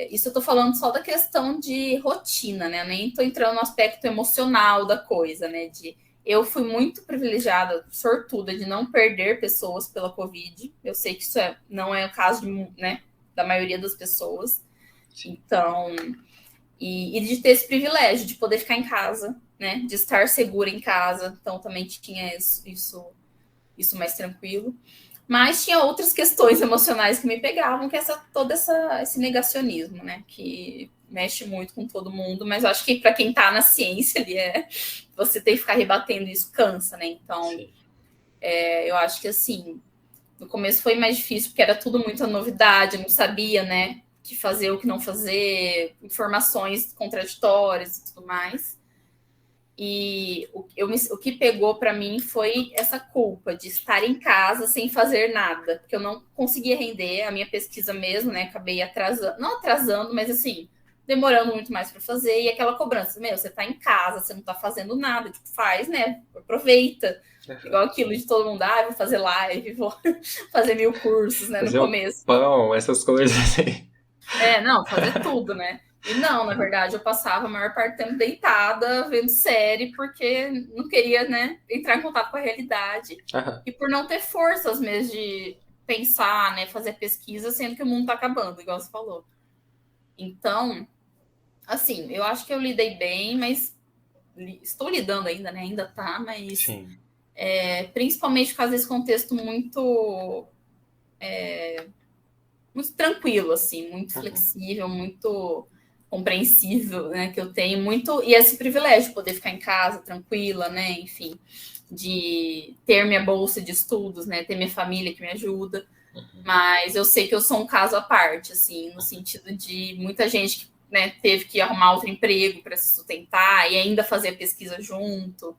Isso eu tô falando só da questão de rotina, né? Eu nem tô entrando no aspecto emocional da coisa, né? Eu fui muito privilegiada, sortuda, de não perder pessoas pela Covid. Eu sei que isso não é o caso né, da maioria das pessoas. Então, e de ter esse privilégio de poder ficar em casa, né? De estar segura em casa. Então, também tinha isso mais tranquilo. Mas tinha outras questões emocionais que me pegavam, que todo esse negacionismo, né? Que mexe muito com todo mundo, mas eu acho que para quem está na ciência ali, você tem que ficar rebatendo isso, cansa, né? Então, eu acho que assim, no começo foi mais difícil, porque era tudo muita novidade, eu não sabia, né? O que fazer, o que não fazer, informações contraditórias e tudo mais. E o que pegou para mim foi essa culpa de estar em casa sem fazer nada, porque eu não conseguia render a minha pesquisa mesmo, né? Acabei atrasando, não atrasando, mas assim, demorando muito mais para fazer, e aquela cobrança, meu, você tá em casa, você não tá fazendo nada, tipo, faz, né? Aproveita. Igual aquilo de todo mundo, vou fazer live, vou fazer 1000 cursos, né, Fazer no começo. Pão, essas coisas assim. Não, fazer tudo, né? E não, na verdade, eu passava a maior parte do tempo deitada, vendo série, porque não queria, né, entrar em contato com a realidade. E por não ter forças mesmo de pensar, né, fazer pesquisa, sendo que o mundo tá acabando, igual você falou. Então, assim, eu acho que eu lidei bem, mas estou lidando ainda, né? Ainda tá, mas principalmente por causa desse contexto muito tranquilo, assim, muito flexível, muito compreensível, né, que eu tenho muito, e esse privilégio de poder ficar em casa tranquila, né, enfim, de ter minha bolsa de estudos, né, ter minha família que me ajuda, mas eu sei que eu sou um caso à parte, assim, no sentido de muita gente que, né, teve que arrumar outro emprego para se sustentar e ainda fazer a pesquisa junto,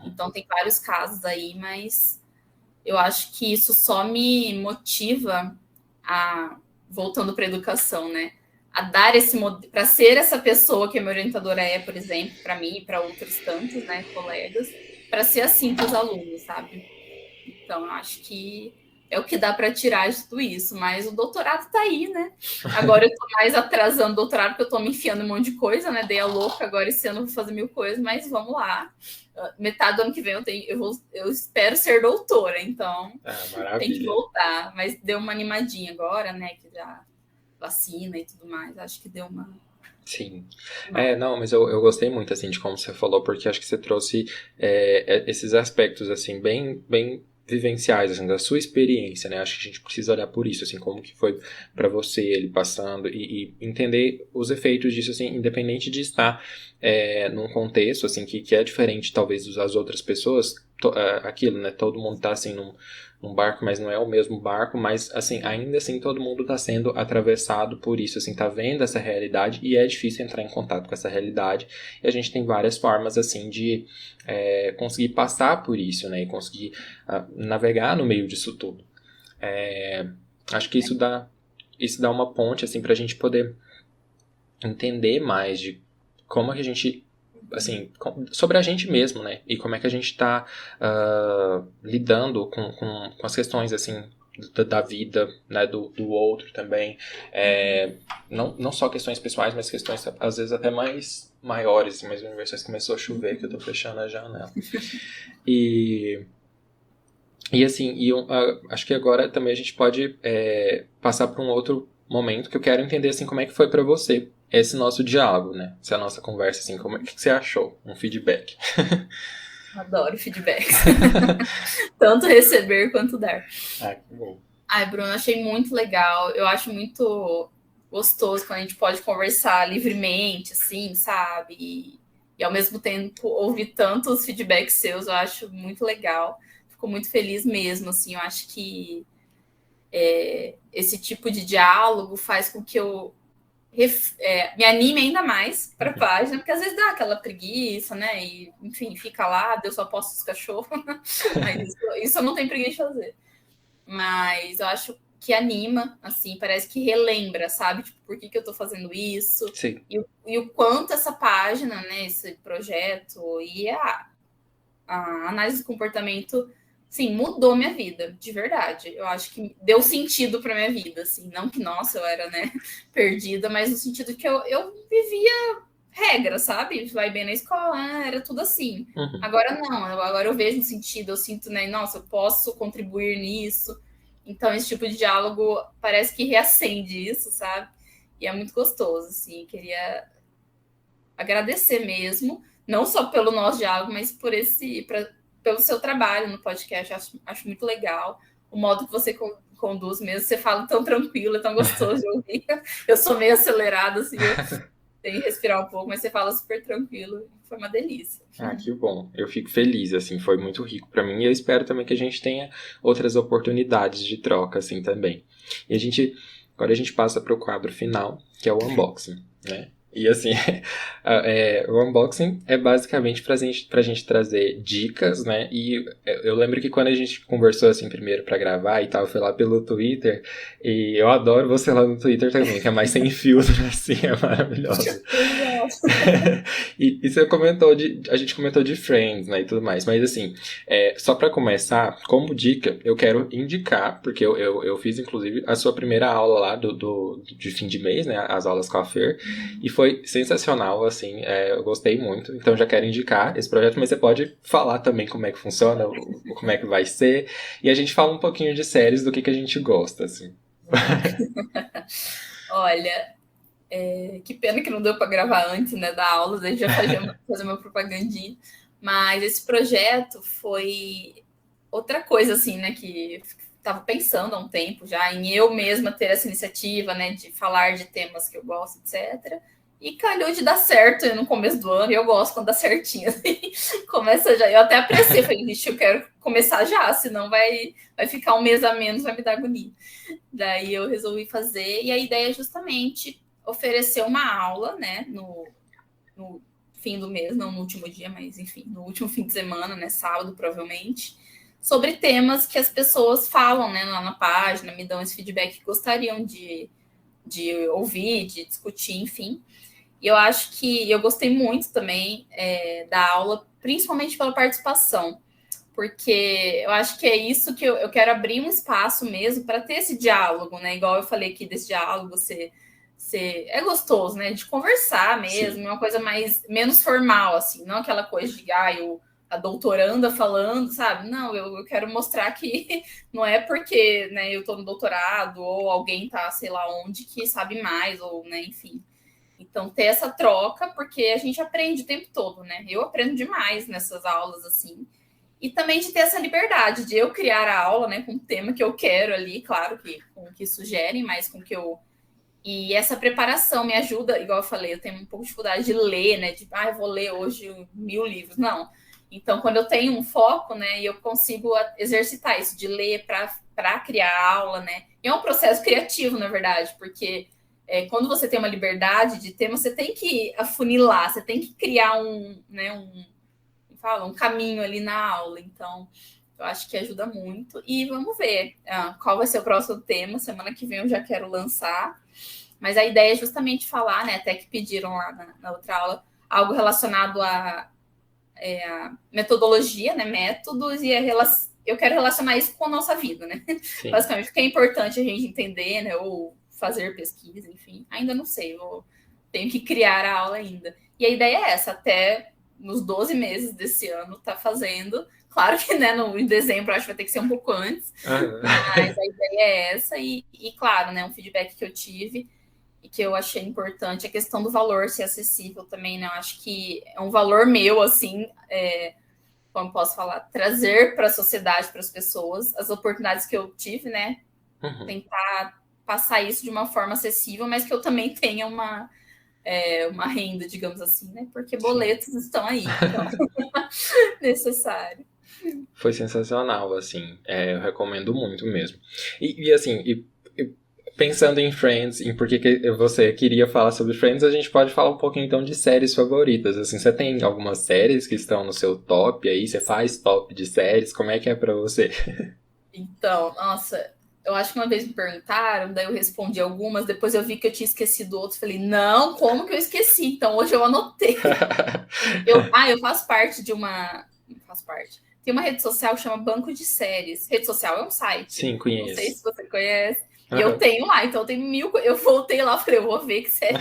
então tem vários casos aí, mas eu acho que isso só me motiva a, voltando para a educação, né, a dar esse modelo, para ser essa pessoa que a minha orientadora é, por exemplo, para mim e para outros tantos, né, colegas, para ser assim para os alunos, sabe? Então, eu acho que é o que dá para tirar de tudo isso, mas o doutorado está aí, né? Agora eu estou mais atrasando o doutorado, porque eu estou me enfiando em um monte de coisa, né? Dei a louca, agora esse ano eu vou fazer 1000 coisas, mas vamos lá. Metade do ano que vem eu espero ser doutora, então tem que voltar. Mas deu uma animadinha agora, né? Que já vacina e tudo mais, acho que deu uma... Sim. Não, mas eu gostei muito, assim, de como você falou, porque acho que você trouxe esses aspectos, assim, bem vivenciais, assim, da sua experiência, né? Acho que a gente precisa olhar por isso, assim, como que foi para você ele passando e entender os efeitos disso, assim, independente de estar num contexto, assim, que é diferente, talvez, das outras pessoas, aquilo, né? Todo mundo tá, assim, num barco, mas não é o mesmo barco, mas, assim, ainda assim, todo mundo tá sendo atravessado por isso, assim, tá vendo essa realidade e é difícil entrar em contato com essa realidade e a gente tem várias formas, assim, de conseguir passar por isso, né, e conseguir navegar no meio disso tudo. Acho que isso dá uma ponte, assim, pra gente poder entender mais de como é que a gente, assim, sobre a gente mesmo, né? E como é que a gente está lidando com as questões, assim, da vida, né? Do outro também. Não só questões pessoais, mas questões, às vezes, até mais maiores, mais universais. Começou a chover, que eu tô fechando a janela. E assim, acho que agora também a gente pode passar para um outro momento que eu quero entender, assim, como é que foi para você esse nosso diálogo, né? Essa nossa conversa, assim, o que você achou? Um feedback. Adoro feedbacks. Tanto receber quanto dar. Que bom. Ai, Bruno, achei muito legal. Eu acho muito gostoso quando a gente pode conversar livremente, assim, sabe? E ao mesmo tempo ouvir tantos feedbacks seus, eu acho muito legal. Fico muito feliz mesmo, assim. Eu acho que esse tipo de diálogo faz com que eu me anime ainda mais para a página, porque às vezes dá aquela preguiça, né? E, enfim, fica lá, eu só posto os cachorros. Mas isso eu não tenho preguiça de fazer. Mas eu acho que anima, assim, parece que relembra, sabe? Tipo, por que eu tô fazendo isso? Sim. E o quanto essa página, né, esse projeto e a análise do comportamento, sim, mudou minha vida, de verdade. Eu acho que deu sentido para minha vida, assim. Não que, nossa, eu era, né, perdida, mas no sentido que eu vivia regra, sabe? Vai bem na escola, era tudo assim. Uhum. Agora não, agora eu vejo no sentido, eu sinto, né, nossa, eu posso contribuir nisso. Então, esse tipo de diálogo parece que reacende isso, sabe? E é muito gostoso, assim. Queria agradecer mesmo, não só pelo nosso diálogo, mas pelo seu trabalho no podcast. Acho muito legal o modo que você conduz mesmo. Você fala tão tranquilo, é tão gostoso de ouvir. Eu sou meio acelerada, assim, eu tenho que respirar um pouco, mas você fala super tranquilo. Foi uma delícia. Que bom. Eu fico feliz, assim, foi muito rico para mim e eu espero também que a gente tenha outras oportunidades de troca, assim, também. E agora a gente passa para o quadro final, que é o unboxing, né? E assim, o unboxing é basicamente pra gente trazer dicas, né? E eu lembro que quando a gente conversou assim primeiro pra gravar e tal, foi lá pelo Twitter, e eu adoro você lá no Twitter também, que é mais sem filtro, assim, é maravilhoso. E você a gente comentou de Friends, né, e tudo mais, mas assim, só pra começar, como dica, eu quero indicar, porque eu fiz inclusive a sua primeira aula lá de fim de mês, né, as aulas com a Fer, e foi sensacional, assim, eu gostei muito, então já quero indicar esse projeto, mas você pode falar também como é que funciona, como é que vai ser, e a gente fala um pouquinho de séries, do que a gente gosta, assim. Olha, que pena que não deu para gravar antes, né, da aula, daí já fazer uma propagandinha, mas esse projeto foi outra coisa, assim, né, que estava pensando há um tempo já em eu mesma ter essa iniciativa, né, de falar de temas que eu gosto, etc. E calhou de dar certo no começo do ano, e eu gosto quando dá certinho. Assim, começa já. Eu até apressei, falei, eu quero começar já, senão vai ficar um mês a menos, vai me dar agonia. Daí eu resolvi fazer, e a ideia é justamente oferecer uma aula, né, no fim do mês, não no último dia, mas enfim, no último fim de semana, né, sábado, provavelmente, sobre temas que as pessoas falam, né, lá na página, me dão esse feedback que gostariam de de ouvir, de discutir, enfim. E eu acho que eu gostei muito também da aula, principalmente pela participação, porque eu acho que é isso que eu quero abrir um espaço mesmo para ter esse diálogo, né? Igual eu falei aqui desse diálogo, é gostoso, né? De conversar mesmo, Sim. uma coisa menos formal, assim, não aquela coisa de a doutoranda falando, sabe? Não, eu quero mostrar que não é porque, né, eu tô no doutorado ou alguém tá, sei lá onde, que sabe mais, ou, né, enfim. Então, ter essa troca, porque a gente aprende o tempo todo, né? Eu aprendo demais nessas aulas, assim. E também de ter essa liberdade de eu criar a aula, né, com o tema que eu quero ali, claro que com o que sugerem, mas com o que eu... E essa preparação me ajuda, igual eu falei, eu tenho um pouco de dificuldade de ler, né? De, eu vou ler hoje 1000 livros. Não. Então, quando eu tenho um foco, né, eu consigo exercitar isso, de ler para criar a aula, né? E é um processo criativo, na verdade, porque quando você tem uma liberdade de tema, você tem que afunilar, você tem que criar um caminho ali na aula. Então, eu acho que ajuda muito. E vamos ver qual vai ser o próximo tema. Semana que vem eu já quero lançar. Mas a ideia é justamente falar, né? Até que pediram lá na outra aula, algo relacionado a metodologia, né? Métodos, e eu quero relacionar isso com a nossa vida, né? Sim. Basicamente, porque é importante a gente entender, né? Ou fazer pesquisa, enfim. Ainda não sei, tenho que criar a aula ainda. E a ideia é essa, até nos 12 meses desse ano, tá fazendo. Claro que, né, em dezembro acho que vai ter que ser um pouco antes, mas a ideia é essa. E claro, né, um feedback que eu tive e que eu achei importante, a questão do valor ser acessível também, né? Eu acho que é um valor meu, assim, como posso falar, trazer para a sociedade, para as pessoas, as oportunidades que eu tive, né? Tentar passar isso de uma forma acessível, mas que eu também tenha uma renda, digamos assim, né? Porque boletos estão aí, então necessário. Foi sensacional, assim, eu recomendo muito mesmo. E assim, pensando em Friends, em por que você queria falar sobre Friends, a gente pode falar um pouquinho então de séries favoritas. Assim, você tem algumas séries que estão no seu top aí? Você faz top de séries? Como é que é pra você? Então, nossa, eu acho que uma vez me perguntaram, daí eu respondi algumas, depois eu vi que eu tinha esquecido outros, falei, não, como que eu esqueci? Então hoje eu anotei. Eu faço parte de uma... Faço parte. Tem uma rede social que chama Banco de Séries. Rede social é um site. Sim, Não sei conheço. se você conhece. E eu tenho lá, então tem 1000... Eu voltei lá, falei, eu vou ver que série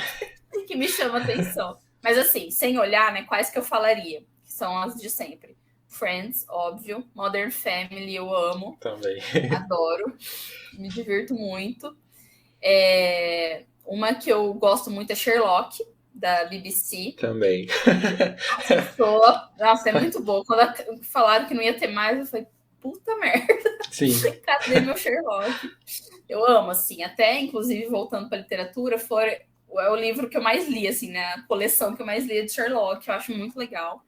que me chama atenção. Mas assim, sem olhar, né, quais que eu falaria? Que são as de sempre. Friends, óbvio. Modern Family, eu amo. Também. Adoro. Me divirto muito. Uma que eu gosto muito é Sherlock, da BBC. Também. Nossa, é muito boa. Quando falaram que não ia ter mais, eu falei, puta merda. Sim. Cadê meu Sherlock? Eu amo, assim. Até, inclusive, voltando para literatura, é o livro que eu mais li, assim, né? A coleção que eu mais li é de Sherlock. Eu acho muito legal.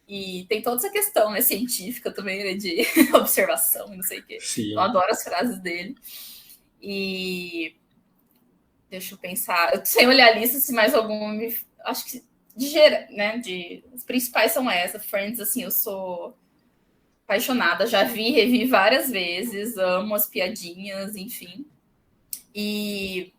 E tem toda essa questão, né, científica também, né, de observação e não sei o quê. Sim. Eu adoro as frases dele. E deixa eu pensar. Eu sem olhar a lista, se mais alguma acho que né? As principais são essas. Friends, assim, eu sou apaixonada. Já revi várias vezes, amo as piadinhas, enfim. E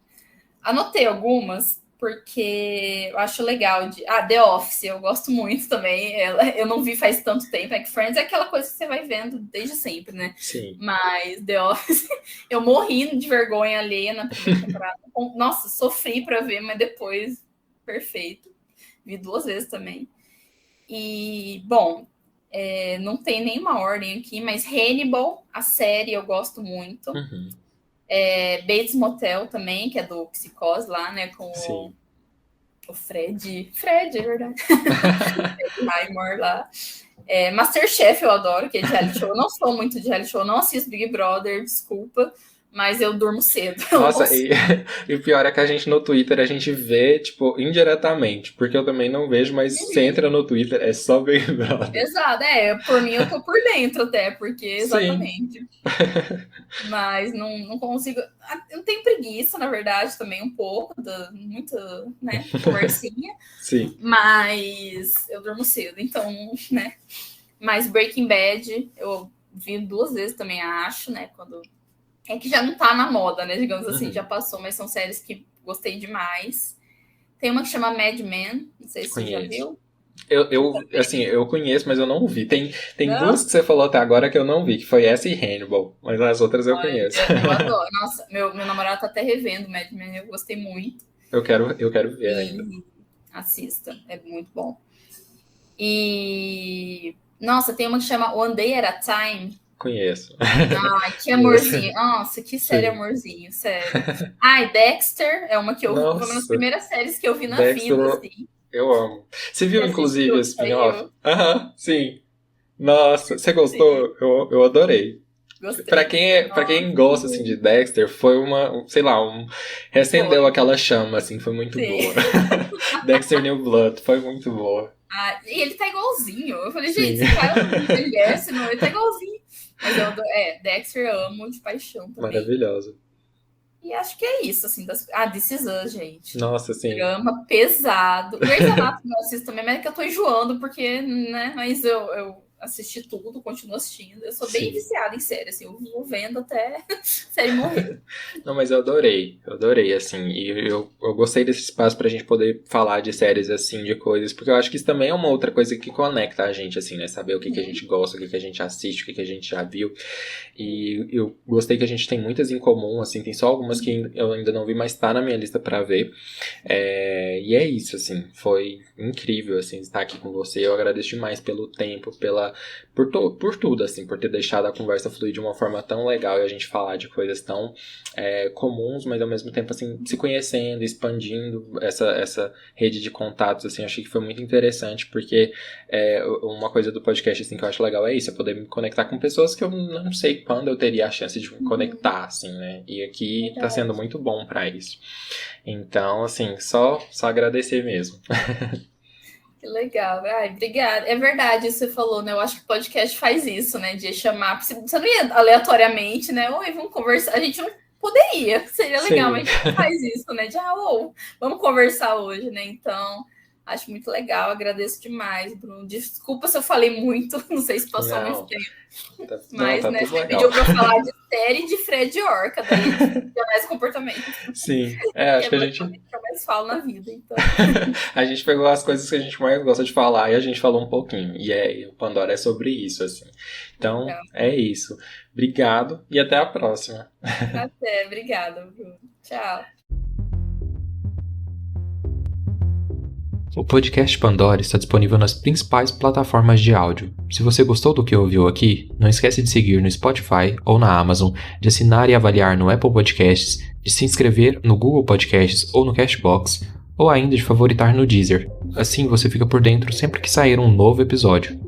anotei algumas, porque eu acho legal. The Office, eu gosto muito também. Eu não vi faz tanto tempo. É que Friends é aquela coisa que você vai vendo desde sempre, né? Sim. Mas The Office, eu morri de vergonha alheia na primeira temporada. Nossa, sofri pra ver, mas depois, perfeito. Vi 2 vezes também. E, bom, não tem nenhuma ordem aqui, mas Hannibal, a série, eu gosto muito. Bates Motel também, que é do Psicose lá, né? Com o Fred. Fred, é verdade. Highmore lá. Masterchef eu adoro, que é de reality show. Eu não sou muito de reality show, não assisto Big Brother, desculpa. Mas eu durmo cedo. Nossa, e o pior é que a gente no Twitter, a gente vê, tipo, indiretamente. Porque eu também não vejo, mas você entra no Twitter, é só Big Brother. Exato, por mim eu tô por dentro até, porque exatamente. Sim. Mas não consigo... Eu tenho preguiça, na verdade, também um pouco, muita, né, conversinha. Sim. Mas eu durmo cedo, então, né. Mas Breaking Bad, eu vi 2 vezes também, acho, né, quando... É que já não tá na moda, né? Digamos assim, já passou, mas são séries que gostei demais. Tem uma que chama Mad Men, não sei se você já viu. Eu conheço, mas eu não vi. Tem duas que você falou até agora que eu não vi, que foi essa e Hannibal, mas as outras eu conheço. Eu adoro. Nossa, meu namorado tá até revendo Mad Men, eu gostei muito. Eu quero ver ainda. Assista, é muito bom. E... Nossa, tem uma que chama One Day at a Time. Conheço. Ai, que amorzinho. Nossa, que série amorzinho, sério. Ai, Dexter é uma que foi uma das primeiras séries que eu vi na vida, assim. Eu amo. Você viu, inclusive, o spin-off? Sim. Nossa, você gostou? Eu adorei. Gostei. Pra quem gosta, assim, de Dexter, foi reacendeu aquela chama, assim, foi muito boa. Dexter New Blood, foi muito boa. E ele tá igualzinho. Eu falei, gente, esse cara não envelhece, não, ele tá igualzinho. Mas Dexter eu amo de paixão também. Maravilhoso. E acho que é isso, assim. This Is Us, gente. Nossa, sim. Drama pesado. Grey's Anatomy eu assisto também, mas é que eu tô enjoando, porque, né? Mas eu assisti tudo, continuo assistindo. Eu sou bem viciada em série, assim. Eu vou vendo até a série morrer. Não, mas eu adorei, assim. E eu gostei desse espaço pra gente poder falar de séries, assim, de coisas. Porque eu acho que isso também é uma outra coisa que conecta a gente, assim, né? Saber o que a gente gosta, o que a gente assiste, o que a gente já viu. E eu gostei que a gente tem muitas em comum, assim. Tem só algumas que eu ainda não vi, mas tá na minha lista pra ver. E é isso, assim. Foi incrível, assim, estar aqui com você. Eu agradeço demais pelo tempo, por tudo, assim, por ter deixado a conversa fluir de uma forma tão legal e a gente falar de coisas tão comuns, mas ao mesmo tempo, assim, se conhecendo, expandindo essa rede de contatos, assim, achei que foi muito interessante, porque uma coisa do podcast, assim, que eu acho legal é isso, é poder me conectar com pessoas que eu não sei quando eu teria a chance de me conectar, assim, né, e aqui tá sendo muito bom pra isso. Então, assim, só agradecer mesmo. Que legal. Ai, obrigada. É verdade, você falou, né? Eu acho que o podcast faz isso, né? De chamar. Você não ia aleatoriamente, né? Oi, vamos conversar. A gente não poderia. Seria legal, mas a gente faz isso, né? De, vamos conversar hoje, né? Então, acho muito legal. Agradeço demais, Bruno. Desculpa se eu falei muito. Não sei se passou muito tempo. Mas, né? Você pediu pra falar de série de Fred Orca, daí de análise comportamento. Sim. Acho que a gente... que eu mais falo na vida, então. A gente pegou as coisas que a gente mais gosta de falar e a gente falou um pouquinho. E o Pandora é sobre isso, assim. Então, é isso. Obrigado e até a próxima. Até, obrigada, Bruno. Tchau. O podcast Pandora está disponível nas principais plataformas de áudio. Se você gostou do que ouviu aqui, não esquece de seguir no Spotify ou na Amazon, de assinar e avaliar no Apple Podcasts, de se inscrever no Google Podcasts ou no Castbox, ou ainda de favoritar no Deezer. Assim você fica por dentro sempre que sair um novo episódio.